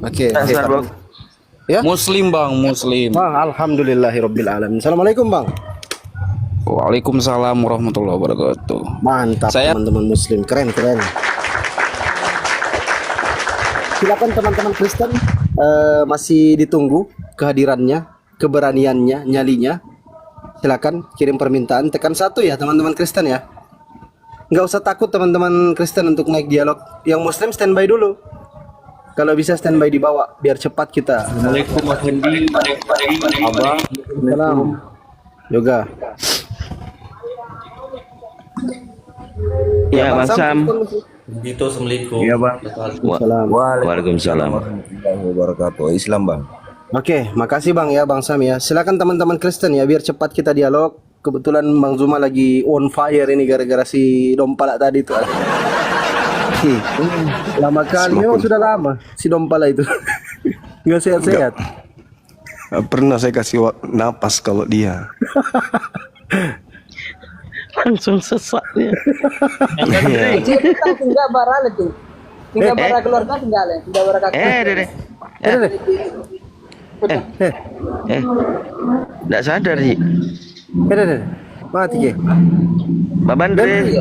Oke, Starbucks. Ya? Muslim bang, Muslim. Bang, alhamdulillahirabbil alamin. Assalamualaikum, Bang. Waalaikumsalam warahmatullahi wabarakatuh. Mantap teman-teman Muslim, keren. Silakan teman-teman Kristen, masih ditunggu kehadirannya, keberaniannya, nyalinya. Silakan kirim permintaan, tekan 1 ya teman-teman Kristen ya. Nggak usah takut teman-teman Kristen untuk naik dialog. Yang Muslim standby dulu. Kalau bisa standby di bawah biar cepat kita. Assalamualaikum Mas Hendi. Abang, salam. Yoga. Ya, Bang Sam. Dito, assalamualaikum. Iya bang. Salam. Waalaikumsalam. Wabarakatuh. Islam bang. Oke, makasih Bang ya, Bang Sam ya. Silakan teman-teman Kristen ya, biar cepat kita dialog. Kebetulan Bang Zuma lagi on fire ini gara-gara si Dompala tadi itu. Lama kali, memang sudah lama si Dompala itu. Nggak sehat-sehat. Pernah saya kasih napas kalau dia. Langsung sesak dia. Tinggal bara itu. Tinggal bara keluarga tinggal ya. Tinggal bara kakak. Nggak sadar sih. Mati ke. Baban Dre.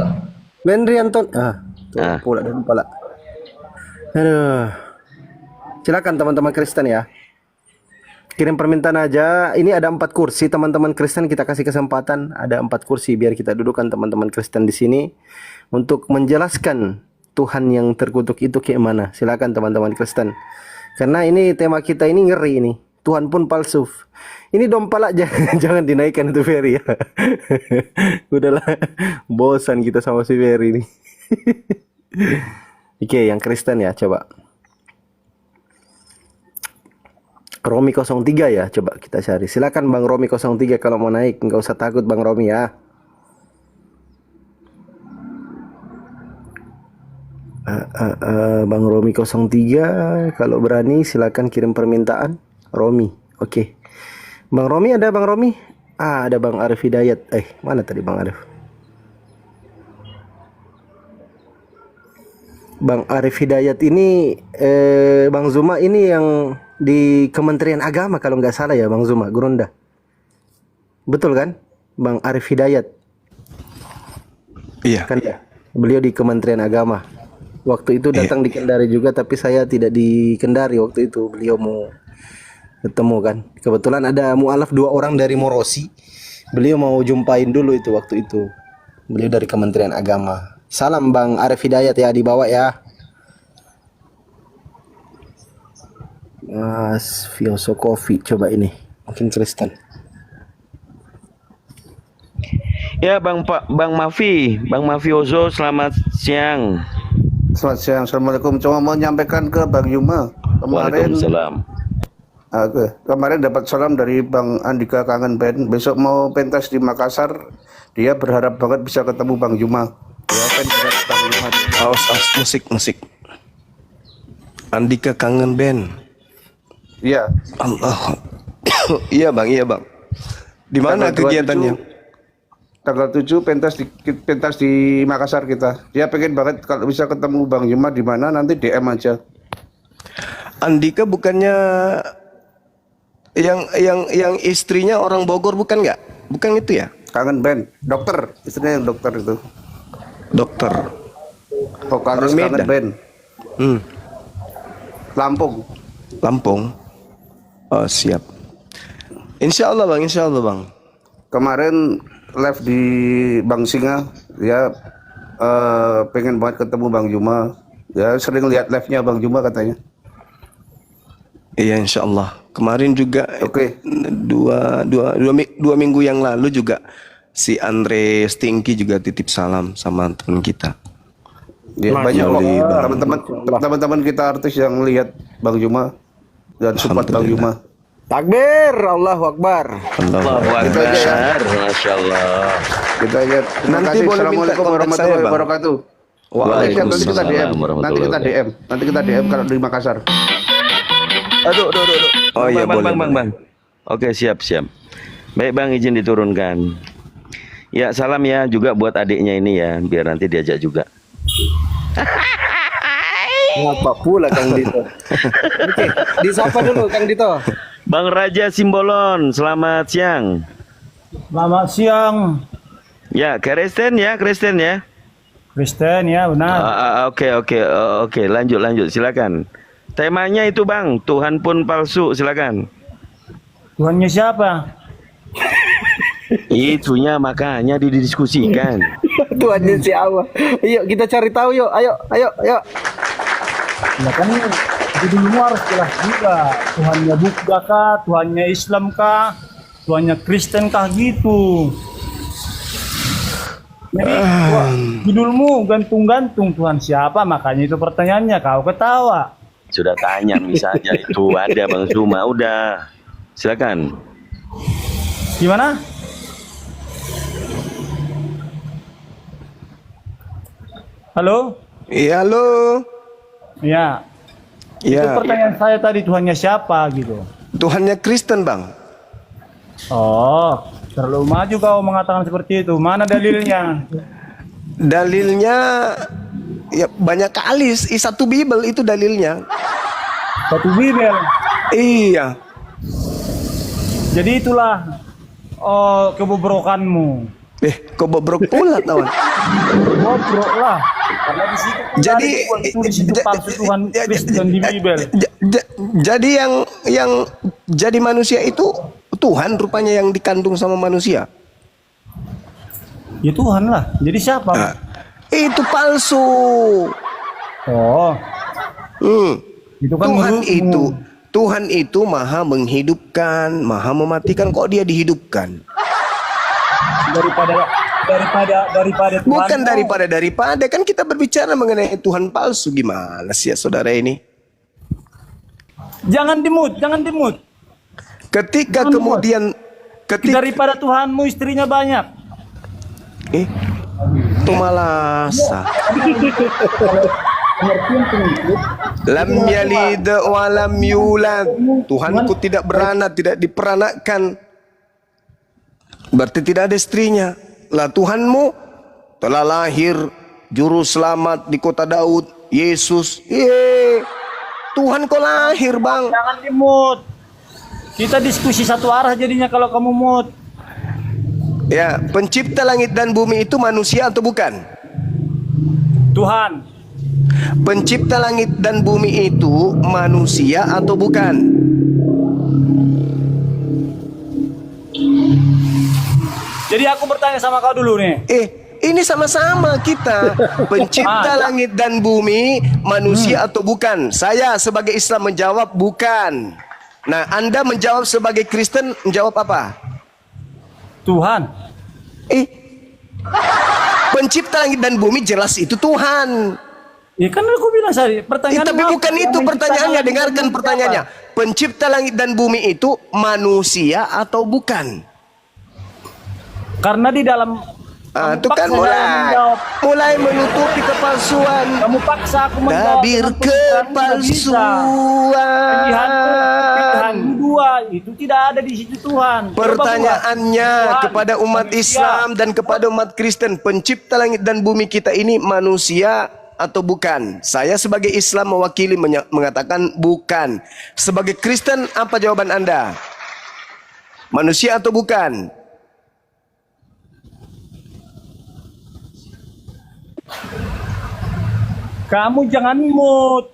Benri Anton. Pula Dompala. Aduh. Silakan teman-teman Kristen ya. Kirim permintaan aja. Ini ada 4 kursi teman-teman Kristen, kita kasih kesempatan. Ada 4 kursi biar kita dudukkan teman-teman Kristen di sini untuk menjelaskan Tuhan yang terkutuk itu kayak mana. Silakan teman-teman Kristen. Karena ini tema kita ini ngeri ini. Tuhan pun palsu. Ini Dompala jangan dinaikkan itu Ferry ya. Udahlah, bosan kita sama si Ferry ini. Oke, yang Kristen ya coba. Romi 03 ya, coba kita cari. Silakan Bang Romi 03 kalau mau naik, nggak usah takut Bang Romi ya. Bang Romi 03 kalau berani silakan kirim permintaan. Romi, oke. Bang Romi ada Bang Romi? Ada Bang Arif Hidayat. Mana tadi Bang Arif? Bang Arif Hidayat ini Bang Zuma ini yang di Kementerian Agama kalau nggak salah ya Bang Zuma, Gurunda. Betul kan? Bang Arif Hidayat. Iya. Kan ya? Beliau di Kementerian Agama. Waktu itu datang di Kendari juga, tapi saya tidak di Kendari waktu itu. Beliau mau ketemu kan. Kebetulan ada mualaf 2 orang dari Morosi. Beliau mau jumpain dulu itu waktu itu. Beliau dari Kementerian Agama. Salam Bang Arif Hidayat ya, dibawa ya. Mas Filosofi coba ini. Mungkin Kristen. Ya Bang Mafioso, selamat siang. Selamat siang, assalamualaikum. Cuma mau menyampaikan ke Bang Yuma, Waalaikumsalam. Oke, kemarin dapat salam dari Bang Andika kangen band. Besok mau pentas di Makassar. Dia berharap banget bisa ketemu Bang Juma. Ya, pentas Bang Juma. Musik. Andika kangen band. Iya. Allah. Iya bang. Di mana kegiatannya? Tanggal 7 pentas di Makassar kita. Dia pengen banget kalau bisa ketemu Bang Juma di mana, nanti DM aja. Andika bukannya yang istrinya orang Bogor bukan nggak? Bukan itu ya? Kangen band, dokter, istrinya yang dokter itu. Dokter. Vokalis Orang kangen Medan. band. Lampung. Oh siap. Insya Allah bang. Kemarin live di Bang Singa, dia pengen banget ketemu Bang Juma. Ya sering lihat live-nya Bang Juma katanya. Iya insya Allah. Kemarin juga dua minggu yang lalu juga si Andre Stinky juga titip salam sama teman kita. Ya, banyak kok teman-teman kita artis yang lihat Bang Juma dan support Bang Juma. Takbir, Allahu Akbar. Allahu Akbar. Masya Allah. Kita lihat. Terima Nanti kasih. boleh minta Assalamualaikum kontak warahmatullahi saya, Bang. wabarakatuh. Waalaikumsalam Nanti kita DM. Nanti kita DM kalau di Makassar. Aduh. Oh iya boleh. Bang. Oke, siap. Baik Bang, izin diturunkan. Ya, salam ya juga buat adiknya ini ya, biar nanti diajak juga. Ngapa pula Kang Dito? Oke, disapa dulu Kang Dito. Bang Raja Simbolon, selamat siang. Selamat siang. Ya, Kristen ya. Kristen ya, benar. Oke, lanjut, silakan. Temanya itu Bang, Tuhan pun palsu, silakan. Tuhannya siapa? Itunya makanya didiskusikan. Tuhannya siapa? Yuk kita cari tahu yuk. Ayo. Ya kan itu dulu harus jelas juga. Tuhannya Buddha kah? Tuhannya Islam kah? Tuhannya Kristen kah gitu. Jadi judulmu gantung-gantung Tuhan siapa? Makanya itu pertanyaannya kau ketawa. Sudah tanya misalnya itu ada Bang Zuma, udah. Silakan. Gimana? Halo? Iya halo. Ya. Ya. Itu pertanyaan saya tadi Tuhannya siapa gitu. Tuhannya Kristen bang. Oh, terlalu maju kau mengatakan seperti itu. Mana dalilnya? Dalilnya ya banyak kali. Satu Bible itu dalilnya. Satu Bible. Iya. Jadi itulah kebobrokanmu. Kok bobrok pula tawan. Bobrok lah. Karena di situ Jadi tulis itu palsu Tuhan Kristen di Bible. Jadi yang jadi manusia itu Tuhan rupanya yang dikandung sama manusia. Ya Tuhan lah. Jadi siapa? Nah, itu palsu. Oh. Itu kan Tuhan itu maha menghidupkan, maha mematikan. Kok dia dihidupkan? Daripada Tuhan. Bukan daripada kan kita berbicara mengenai Tuhan palsu. Gimana sih ya saudara ini? Jangan dimut. Ketika daripada Tuhanmu istrinya banyak. Itu malah sah. Lam yalid wa lam yulad. Tuhanku tidak beranak, tidak diperanakkan. Berarti tidak ada istrinya. Lah Tuhanmu telah lahir juru selamat di kota Daud, Yesus. Tuhan kok lahir, Bang? Jangan dimut. Kita diskusi satu arah jadinya kalau kamu mut. Ya, pencipta langit dan bumi itu manusia atau bukan? Tuhan. Pencipta langit dan bumi itu manusia atau bukan? Jadi aku bertanya sama kau dulu nih. Ini sama-sama kita. Pencipta langit dan bumi, manusia atau bukan? Saya sebagai Islam menjawab bukan. Nah, Anda menjawab sebagai Kristen, menjawab apa? Tuhan. Pencipta langit dan bumi jelas itu Tuhan. Ya kan aku bilang tadi, pertanyaan Tapi bukan itu pertanyaannya, dengarkan pertanyaannya. Pencipta langit dan bumi itu manusia atau bukan? Karena di dalam Itu kan mulai menutupi kepalsuan. kamu paksa aku menjawab Tabir dengan pilihan kepalsuan. dua itu tidak ada di situ Tuhan. Coba Pertanyaannya buat. kepada umat Manusia. Islam dan kepada umat Kristen, pencipta langit dan bumi kita ini manusia atau bukan? Saya sebagai Islam mewakili mengatakan bukan. Sebagai Kristen, apa jawaban Anda? Manusia atau bukan? Kamu jangan mood.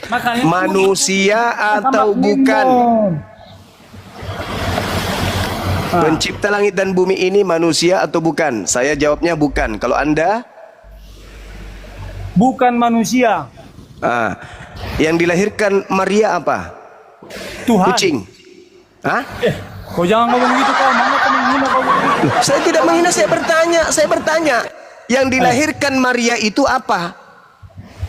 Makanya Manusia atau bukan? Pencipta langit dan bumi ini manusia atau bukan? Saya jawabnya bukan. Kalau Anda? bukan manusia. Yang dilahirkan Maria apa? Tuhan. Kucing. Kau jangan ngomong gitu kau. Mana kau menghina kau begitu? Saya tidak menghina, saya bertanya. Yang dilahirkan Maria itu apa?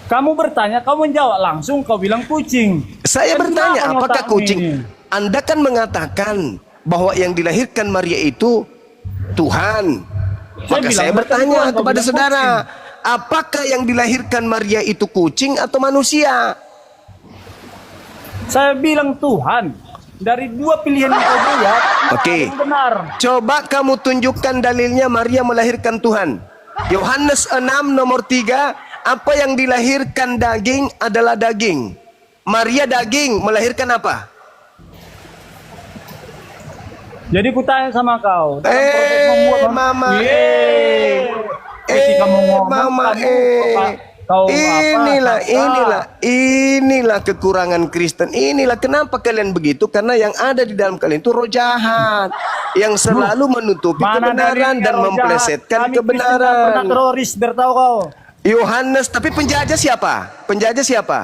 Kamu bertanya, kau menjawab langsung, kau bilang kucing. Saya Kenapa bertanya, apakah otakmu kucing? ini? Anda kan mengatakan bahwa yang dilahirkan Maria itu Tuhan. Maka bilang saya bukan bertanya Tuhan, kau kepada bilang saudara, apakah yang dilahirkan Maria itu kucing atau manusia? Saya bilang Tuhan. Dari dua pilihan yang kau buat, Oke. yang benar. Coba kamu tunjukkan dalilnya Maria melahirkan Tuhan. Yohanes 6 nomor 3, apa yang dilahirkan daging adalah daging. Maria daging melahirkan apa? Jadi ku tanya sama kau. dalam proses membuat- Mama, Ketika mau ngomong, Mama, kau inilah kekurangan Kristen. Inilah kenapa kalian begitu, karena yang ada di dalam kalian itu roh jahat yang selalu menutupi Mana kebenaran dalilnya dan roh memplesetkan jahat? Kami Kristen tidak pernah kebenaran. teroris, bertahu kau. Yohanes, tapi penjajah siapa? Penjajah siapa?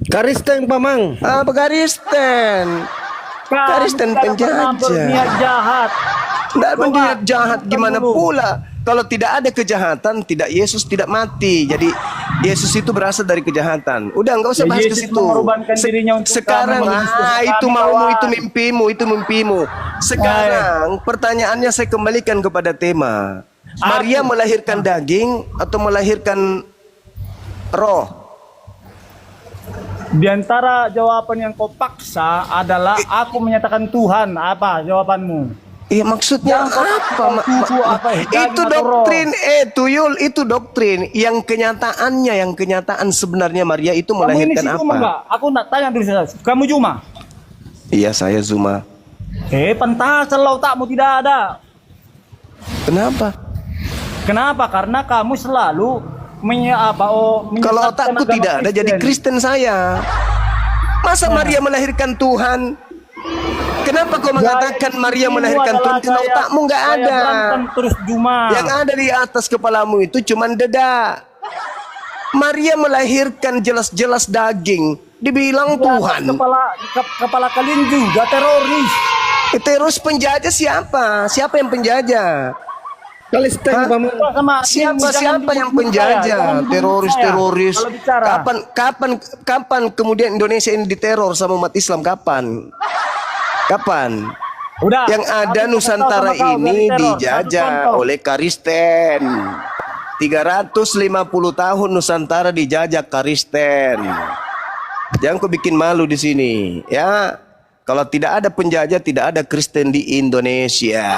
Karisten Pamang. Apa Kristen? Kristen Kamu tidak pernah berniat penjajah. jahat. Tidak Coba, berniat jahat gimana dulu. pula? Kalau tidak ada kejahatan, tidak Yesus tidak mati. Jadi Yesus itu berasal dari kejahatan. Udah nggak usah Ya, bahas ke Yesus situ. mengorbankan dirinya untuk Sekarang kami, menebus itu kami, maumu, kawan. itu mimpimu, itu mimpimu. Sekarang pertanyaannya saya kembalikan kepada tema. Maria melahirkan daging atau melahirkan roh? Di antara jawaban yang kau paksa adalah aku menyatakan Tuhan. Apa jawabanmu? Maksudnya apa? Itu doktrin, Tuyul, itu doktrin. Yang kenyataan sebenarnya Maria itu Kamu ini melahirkan si Zuma apa? enggak? Aku nak tanya dulu saja. Kamu Juma? Iya, saya Zuma. Pantas kalau otakmu tidak ada. Kenapa? Kenapa? Karena kamu selalu Kalau otakku tidak ada, jadi Kristen saya. Masa Maria melahirkan Tuhan? Kenapa kau mengatakan Maria melahirkan Tuhan? Karena otakmu nggak ada. Terus Juma. Yang ada di atas kepalamu itu cuman dada. Maria melahirkan jelas-jelas daging. Dibilang Tuhan. Kepala kalian juga teroris. Terus penjajah siapa? Siapa yang penjajah? Kristen Pamang. Siapa yang penjajah? Teroris. Kapan kemudian Indonesia ini diteror sama umat Islam? Kapan? Udah, Yang ada Nusantara ini dijajah oleh Kristen. 350 tahun Nusantara dijajah Kristen. Jangan kau bikin malu di sini, ya. Kalau tidak ada penjajah, tidak ada Kristen di Indonesia.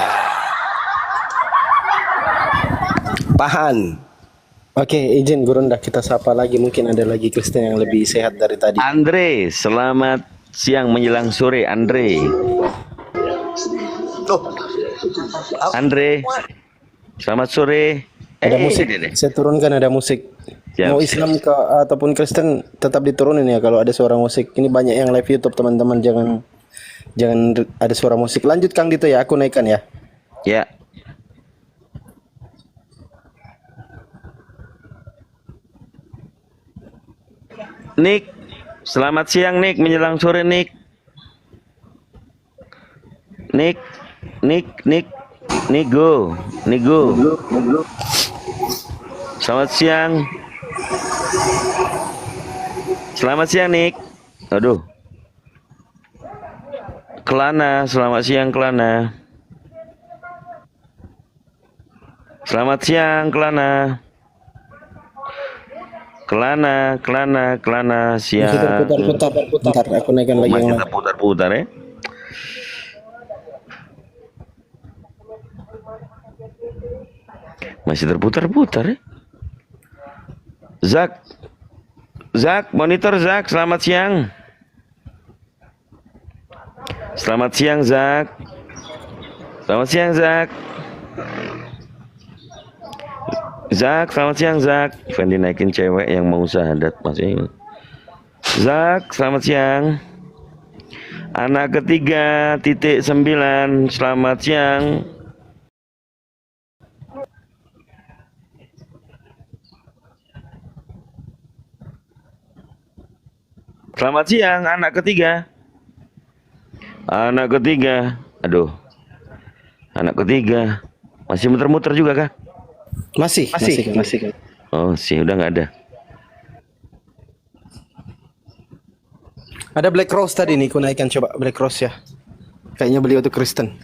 Pahan. Oke, izin Gurunda, kita sapa lagi. Mungkin ada lagi Kristen yang lebih sehat dari tadi. Andre, selamat siang menjelang sore, Andre. Andre, selamat sore. Ada musik. Saya turunkan ada musik. Siap, Mau Islam ataupun Kristen tetap diturunin ya kalau ada suara musik. Ini banyak yang live YouTube teman-teman, jangan ada suara musik. Lanjut Kang Dito ya, aku naikkan ya. Ya. Nick, selamat siang Nick menjelang sore Nick. Nigo. Selamat siang. Selamat siang, Nik. Aduh. Kelana, selamat siang, Kelana. Selamat siang, Kelana. Kelana, siang. Masih terputar-putar. Bentar, aku naikkan lagi yang Masih lain. terputar-putar ya. Masih terputar-putar ya. Zak, monitor Zak, selamat siang. Selamat siang, Zak. Selamat siang, Zak. Zak, selamat siang, Zak. Fendi naikin cewek yang mau syahadat, maksudnya. Zak, selamat siang. Anak ketiga, titik 9, selamat siang. Selamat siang, anak ketiga. Anak ketiga. Aduh. Anak ketiga. Masih muter-muter juga kah? Masih. Oh, sih udah nggak ada. Ada Black Rose tadi nih, aku naikkan coba Black Rose ya. Kayaknya beliau tuh Kristen.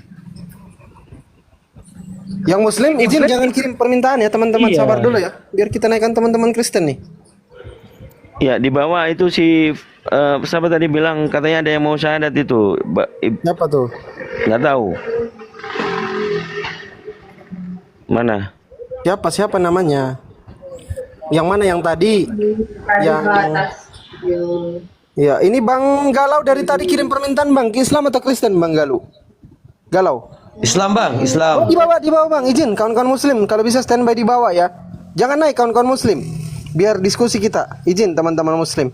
Yang Muslim izin jangan kirim permintaan ya teman-teman, sabar dulu ya. Biar kita naikkan teman-teman Kristen nih. Ya, di bawah itu si siapa tadi bilang katanya ada yang mau syahadat itu. Siapa tuh? Nggak tahu. Mana? Siapa namanya? Yang mana yang tadi? Yang ya, ini Bang Galau dari tadi kirim permintaan Bang, Islam atau Kristen Bang Galau? Islam bang, Islam. Oh, di bawah Bang, izin kawan-kawan Muslim kalau bisa standby di bawah ya. Jangan naik kawan-kawan Muslim. Biar diskusi kita. Izin teman-teman Muslim.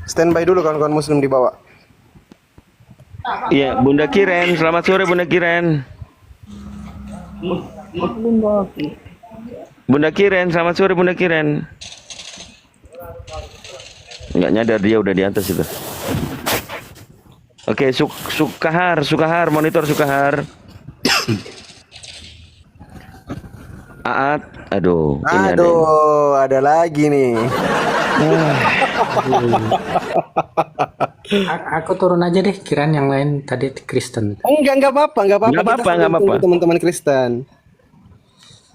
Standby dulu kawan-kawan Muslim di bawah. Iya, Bunda Kiren. Selamat sore Bunda Kiren. Bunda Kiren, selamat sore Bunda Kiren. Nggak nyadar dia udah di atas itu. Oke, Sukahar, monitor Sukahar. Aat, aduh, ini ada lagi nih. Aku turun aja deh, kirain yang lain tadi Kristen. Enggak apa-apa. Nggak apa-apa. Teman-teman Kristen.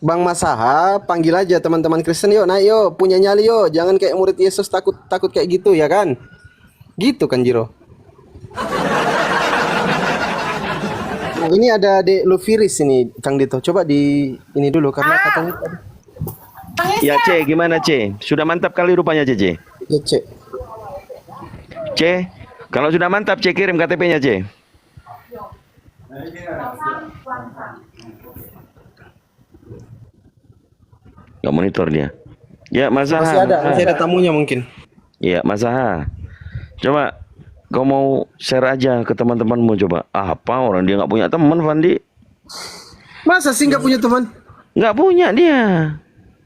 Bang Masaha, panggil aja teman-teman Kristen yuk, naik yuk, punya nyali yuk. Jangan kayak murid Yesus takut kayak gitu ya kan? Gitu kan Jiro. Nah, ini ada Dek Lufiris ini Kang Dito. Coba di ini dulu karena katanya Ya C, gimana C? Sudah mantap kali rupanya C. ya C. C, kalau sudah mantap C kirim KTP-nya C. Nggak monitor dia. Ya Mas Aha. Masih ada tamunya mungkin. Iya Mas Aha. Coba kau mau share aja ke teman-temanmu coba. Apa orang dia nggak punya teman Fandi? Masa sih nggak punya teman? Nggak punya dia.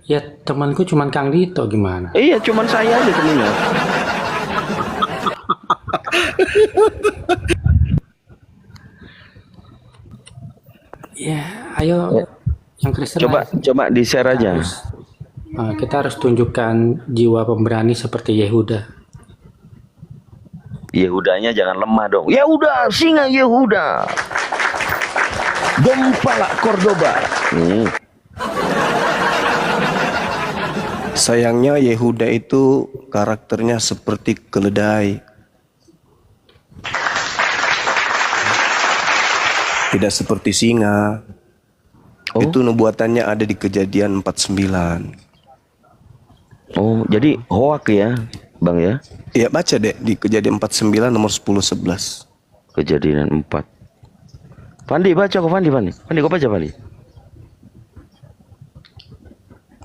Ya temanku cuman Kang Dito gimana? Iya cuman saya aja temennya. Ya ayo yang Kristen Coba di share aja. kita harus tunjukkan jiwa pemberani seperti Yehuda. Yehudanya jangan lemah dong. Yehuda, singa Yehuda. Gempala Cordoba. Sayangnya Yehuda itu karakternya seperti keledai. Tidak seperti singa. Itu nubuatannya ada di Kejadian 49. Oh, jadi hoak ya, Bang ya? Iya, baca deh di Kejadian 49 nomor 10-11. Kejadian 4. Fandi baca kok Fandi kok baca Fandi.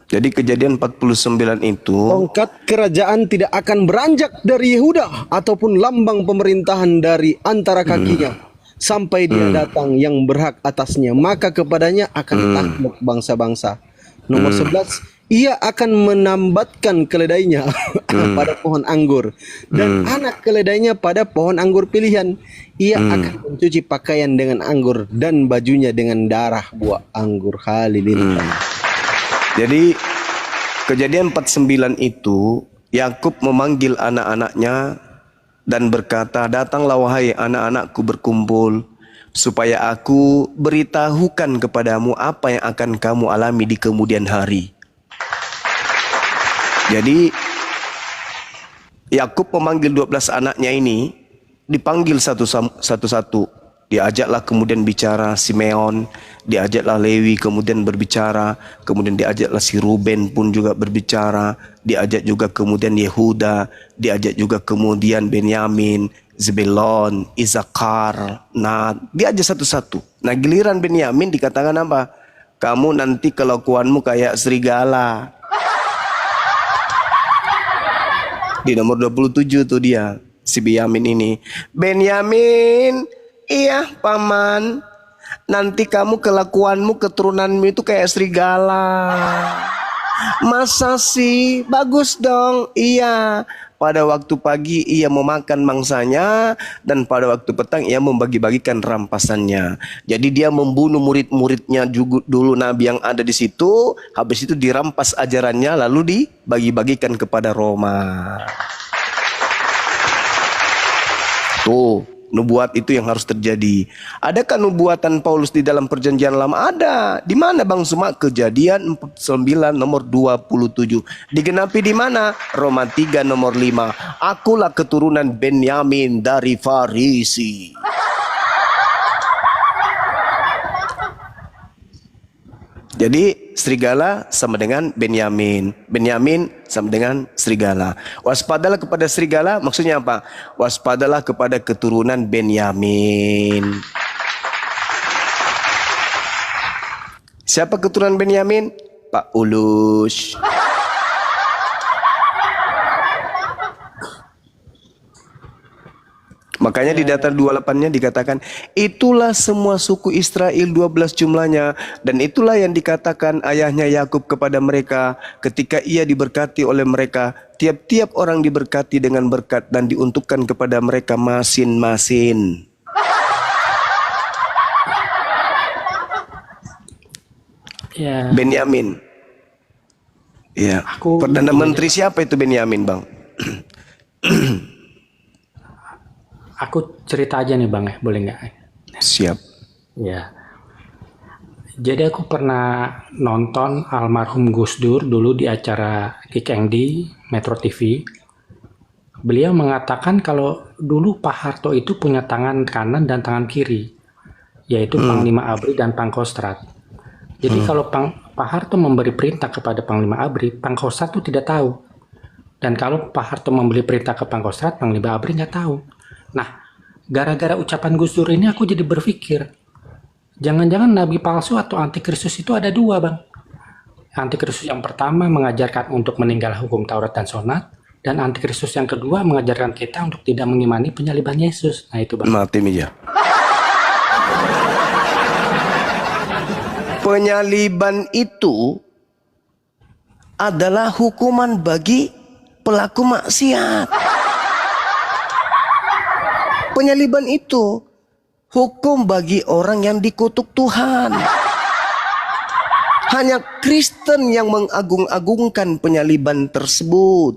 Jadi Kejadian 49 itu tongkat kerajaan tidak akan beranjak dari Yehuda ataupun lambang pemerintahan dari antara kakinya sampai dia datang yang berhak atasnya, maka kepadanya akan takluk bangsa-bangsa. Nomor 11, ia akan menambatkan keledainya pada pohon anggur dan anak keledainya pada pohon anggur pilihan. Ia akan mencuci pakaian dengan anggur dan bajunya dengan darah buah anggur halilintar. Jadi kejadian 49 itu Yakub memanggil anak-anaknya dan berkata, datanglah wahai anak-anakku berkumpul, supaya aku beritahukan kepadamu apa yang akan kamu alami di kemudian hari. Jadi Yakub memanggil 12 anaknya ini, dipanggil satu-satu. Diajaklah kemudian bicara Simeon, diajaklah Lewi kemudian berbicara, kemudian diajaklah si Ruben pun juga berbicara, diajak juga kemudian Yehuda, diajak juga kemudian Benyamin, Zebulon, Isakar. Nah, diajak satu-satu. Nah, giliran Benyamin dikatakan apa? Kamu nanti kelakuanmu kayak serigala. Di nomor 27 tuh dia, si Benyamin ini. Benyamin, iya paman, nanti kamu kelakuanmu, keturunanmu itu kayak serigala. Masa sih? Bagus dong. Iya. Pada waktu pagi ia memakan mangsanya, dan pada waktu petang ia membagi-bagikan rampasannya. Jadi dia membunuh murid-muridnya juga dulu, nabi yang ada di situ. Habis itu dirampas ajarannya, lalu dibagi-bagikan kepada Roma. Tuh, nubuat itu yang harus terjadi. Adakah nubuatan Paulus di dalam perjanjian lama? Ada. Di mana Bang Suma? Kejadian 49 nomor 27. Digenapi di mana? Roma 3 nomor 5. Akulah keturunan Benyamin dari Farisi. Jadi serigala sama dengan Benyamin, Benyamin sama dengan serigala. Waspadalah kepada serigala, maksudnya apa? Waspadalah kepada keturunan Benyamin. Siapa keturunan Benyamin? Pak Ulus. Makanya di data 28-nya dikatakan, itulah semua suku Israel 12 jumlahnya, dan itulah yang dikatakan ayahnya Yakub kepada mereka ketika ia diberkati oleh mereka. Tiap-tiap orang diberkati dengan berkat dan diuntukkan kepada mereka masing-masing. Ya. Benyamin. Ya. Perdana Menteri siapa itu Benyamin, Bang? Aku cerita aja nih Bang ya, boleh nggak? Siap. Ya. Jadi aku pernah nonton almarhum Gus Dur dulu di acara Kick di Metro TV. Beliau mengatakan kalau dulu Pak Harto itu punya tangan kanan dan tangan kiri, yaitu Panglima ABRI dan Pangkostrat. Jadi kalau Pak Harto memberi perintah kepada Panglima ABRI, Pangkostrat itu tidak tahu. Dan kalau Pak Harto memberi perintah ke Pangkostrat, Panglima ABRI nggak tahu. Nah, gara-gara ucapan Gus Dur ini aku jadi berpikir, jangan-jangan nabi palsu atau antikristus itu ada dua, Bang. Antikristus yang pertama mengajarkan untuk meninggal hukum Taurat dan Sonat, dan antikristus yang kedua mengajarkan kita untuk tidak mengimani penyaliban Yesus. Nah itu, Bang. Mati meja. Penyaliban itu adalah hukuman bagi pelaku maksiat. Penyaliban itu hukum bagi orang yang dikutuk Tuhan. Hanya Kristen yang mengagung-agungkan penyaliban tersebut.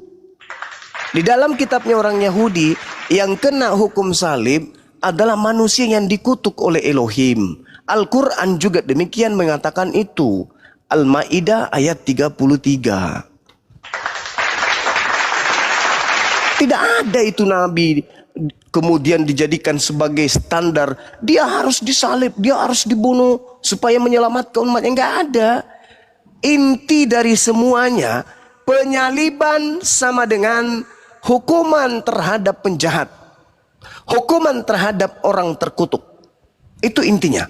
Di dalam kitabnya orang Yahudi, yang kena hukum salib adalah manusia yang dikutuk oleh Elohim. Al-Quran juga demikian mengatakan itu. Al-Ma'idah ayat 33. Tidak ada itu nabi kemudian dijadikan sebagai standar, dia harus disalib, dia harus dibunuh supaya menyelamatkan umatnya. Enggak ada. Inti dari semuanya, penyaliban sama dengan hukuman terhadap penjahat, hukuman terhadap orang terkutuk. Itu intinya.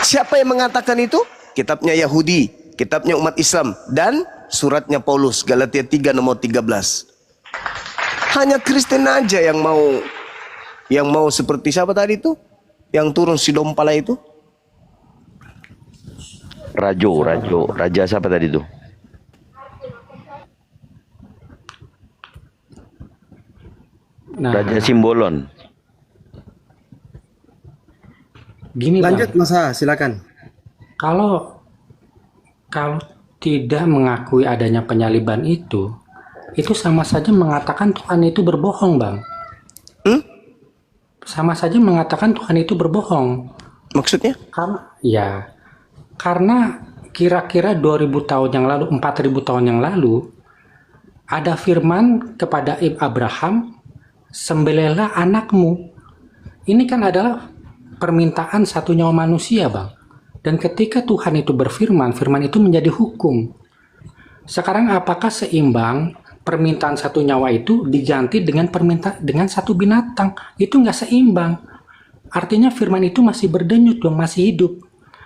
Siapa yang mengatakan itu? Kitabnya Yahudi, kitabnya umat Islam, dan suratnya Paulus, Galatia 3 nomor 13. Hanya Kristen aja yang mau seperti siapa tadi itu? Yang turun si Dompala itu? Raja siapa tadi tuh? Nah, Raja Simbolon. gini Bang, Lanjut Mas Ha, silakan. kalau tidak mengakui adanya penyaliban itu sama saja mengatakan Tuhan itu berbohong, Bang. Sama saja mengatakan Tuhan itu berbohong. Maksudnya? Karena kira-kira 2000 tahun yang lalu, 4000 tahun yang lalu, ada firman kepada Abraham, sembelihlah anakmu. Ini kan adalah permintaan satu nyawa manusia, Bang. Dan ketika Tuhan itu berfirman, firman itu menjadi hukum. Sekarang apakah seimbang permintaan satu nyawa itu diganti dengan dengan satu binatang? Itu nggak seimbang. Artinya firman itu masih berdenyut dong, masih hidup.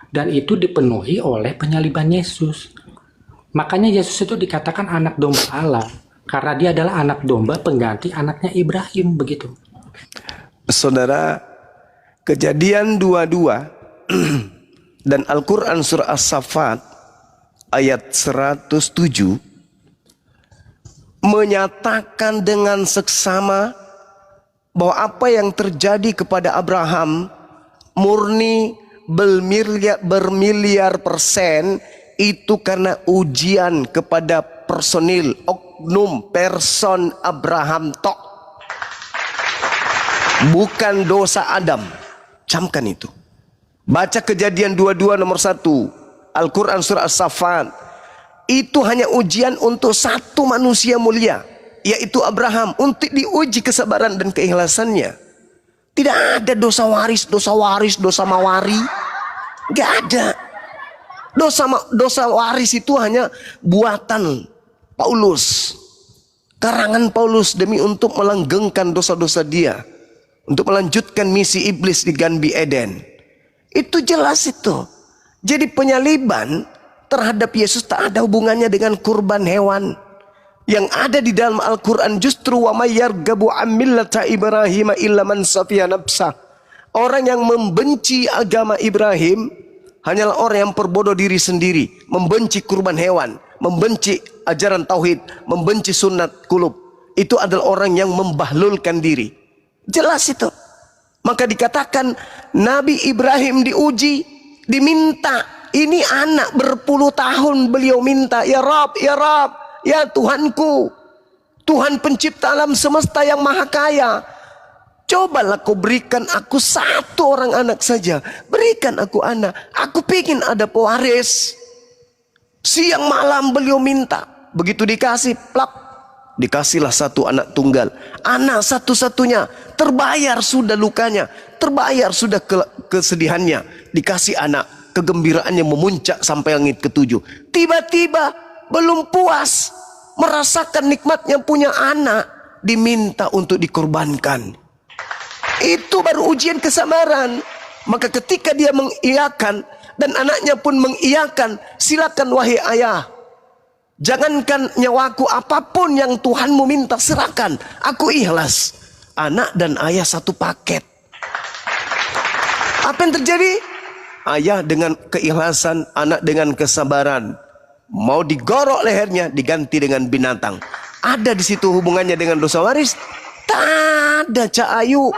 Dan itu dipenuhi oleh penyaliban Yesus. Makanya Yesus itu dikatakan anak domba Allah. Karena dia adalah anak domba pengganti anaknya Ibrahim, begitu. Saudara, Kejadian 22 dan Al-Quran surah As-Saffat ayat 107 menyatakan dengan seksama bahwa apa yang terjadi kepada Abraham murni bermiliar persen itu karena ujian kepada personil oknum person Abraham tok, bukan dosa Adam. Camkan itu. Baca Kejadian 22 nomor 1 Al-Quran surah As-Saffat. Itu hanya ujian untuk satu manusia mulia, yaitu Abraham, untuk diuji kesabaran dan keikhlasannya. Tidak ada dosa waris, dosa mawari. Gak ada. Dosa waris itu hanya buatan Paulus, karangan Paulus demi untuk melanggengkan dosa-dosa dia, untuk melanjutkan misi iblis di Ganbi Eden. Itu jelas itu. Jadi penyaliban terhadap Yesus tak ada hubungannya dengan kurban hewan. Yang ada di dalam Al-Quran justru wa may yarghabu an millata Ibrahim illa man safiya nafsah. Orang yang membenci agama Ibrahim hanyalah orang yang perbodoh diri sendiri, membenci kurban hewan, membenci ajaran tauhid, membenci sunat kulub. Itu adalah orang yang membahlulkan diri. Jelas itu. Maka dikatakan Nabi Ibrahim diuji, diminta. Ini anak berpuluh tahun beliau minta, ya Rab, ya Tuhanku, Tuhan pencipta alam semesta yang maha kaya, cobalah kau berikan aku satu orang anak saja. Berikan aku anak. Aku pingin ada pewaris. Siang malam beliau minta. Begitu dikasih, plak, dikasihlah satu anak tunggal. Anak satu-satunya. Terbayar sudah lukanya, terbayar sudah kesedihannya. Dikasih anak, kegembiraannya memuncak sampai langit ketujuh. Tiba-tiba belum puas merasakan nikmatnya punya anak, diminta untuk dikorbankan. Itu baru ujian kesabaran. Maka ketika dia mengiyakan dan anaknya pun mengiyakan, silakan wahai ayah, jangankan nyawaku, apapun yang Tuhanmu minta serahkan, aku ikhlas. Anak dan ayah satu paket. Apa yang terjadi? Ayah dengan keikhlasan, anak dengan kesabaran. Mau digorok lehernya, diganti dengan binatang. Ada di situ hubungannya dengan dosa waris? Tak ada, Cak Ayu.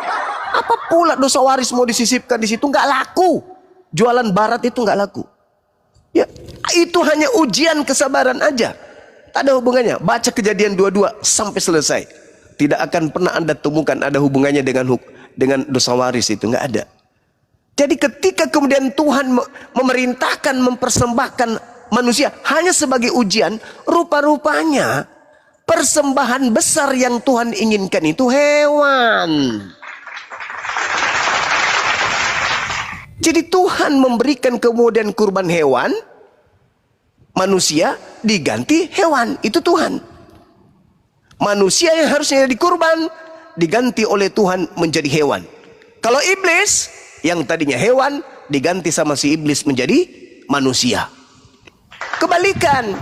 Apa pula dosa waris mau disisipkan di situ? Nggak laku. Jualan barat itu nggak laku. Ya, itu hanya ujian kesabaran aja. Tak ada hubungannya. Baca Kejadian 22 sampai selesai. Tidak akan pernah Anda temukan ada hubungannya dengan dosa waris itu. Nggak ada. Jadi ketika kemudian Tuhan memerintahkan mempersembahkan manusia hanya sebagai ujian, rupa-rupanya persembahan besar yang Tuhan inginkan itu hewan. Jadi Tuhan memberikan kemudian kurban hewan, manusia diganti hewan, itu Tuhan. Manusia yang harusnya dikurban diganti oleh Tuhan menjadi hewan. Kalau iblis yang tadinya hewan diganti sama si iblis menjadi manusia. Kebalikan.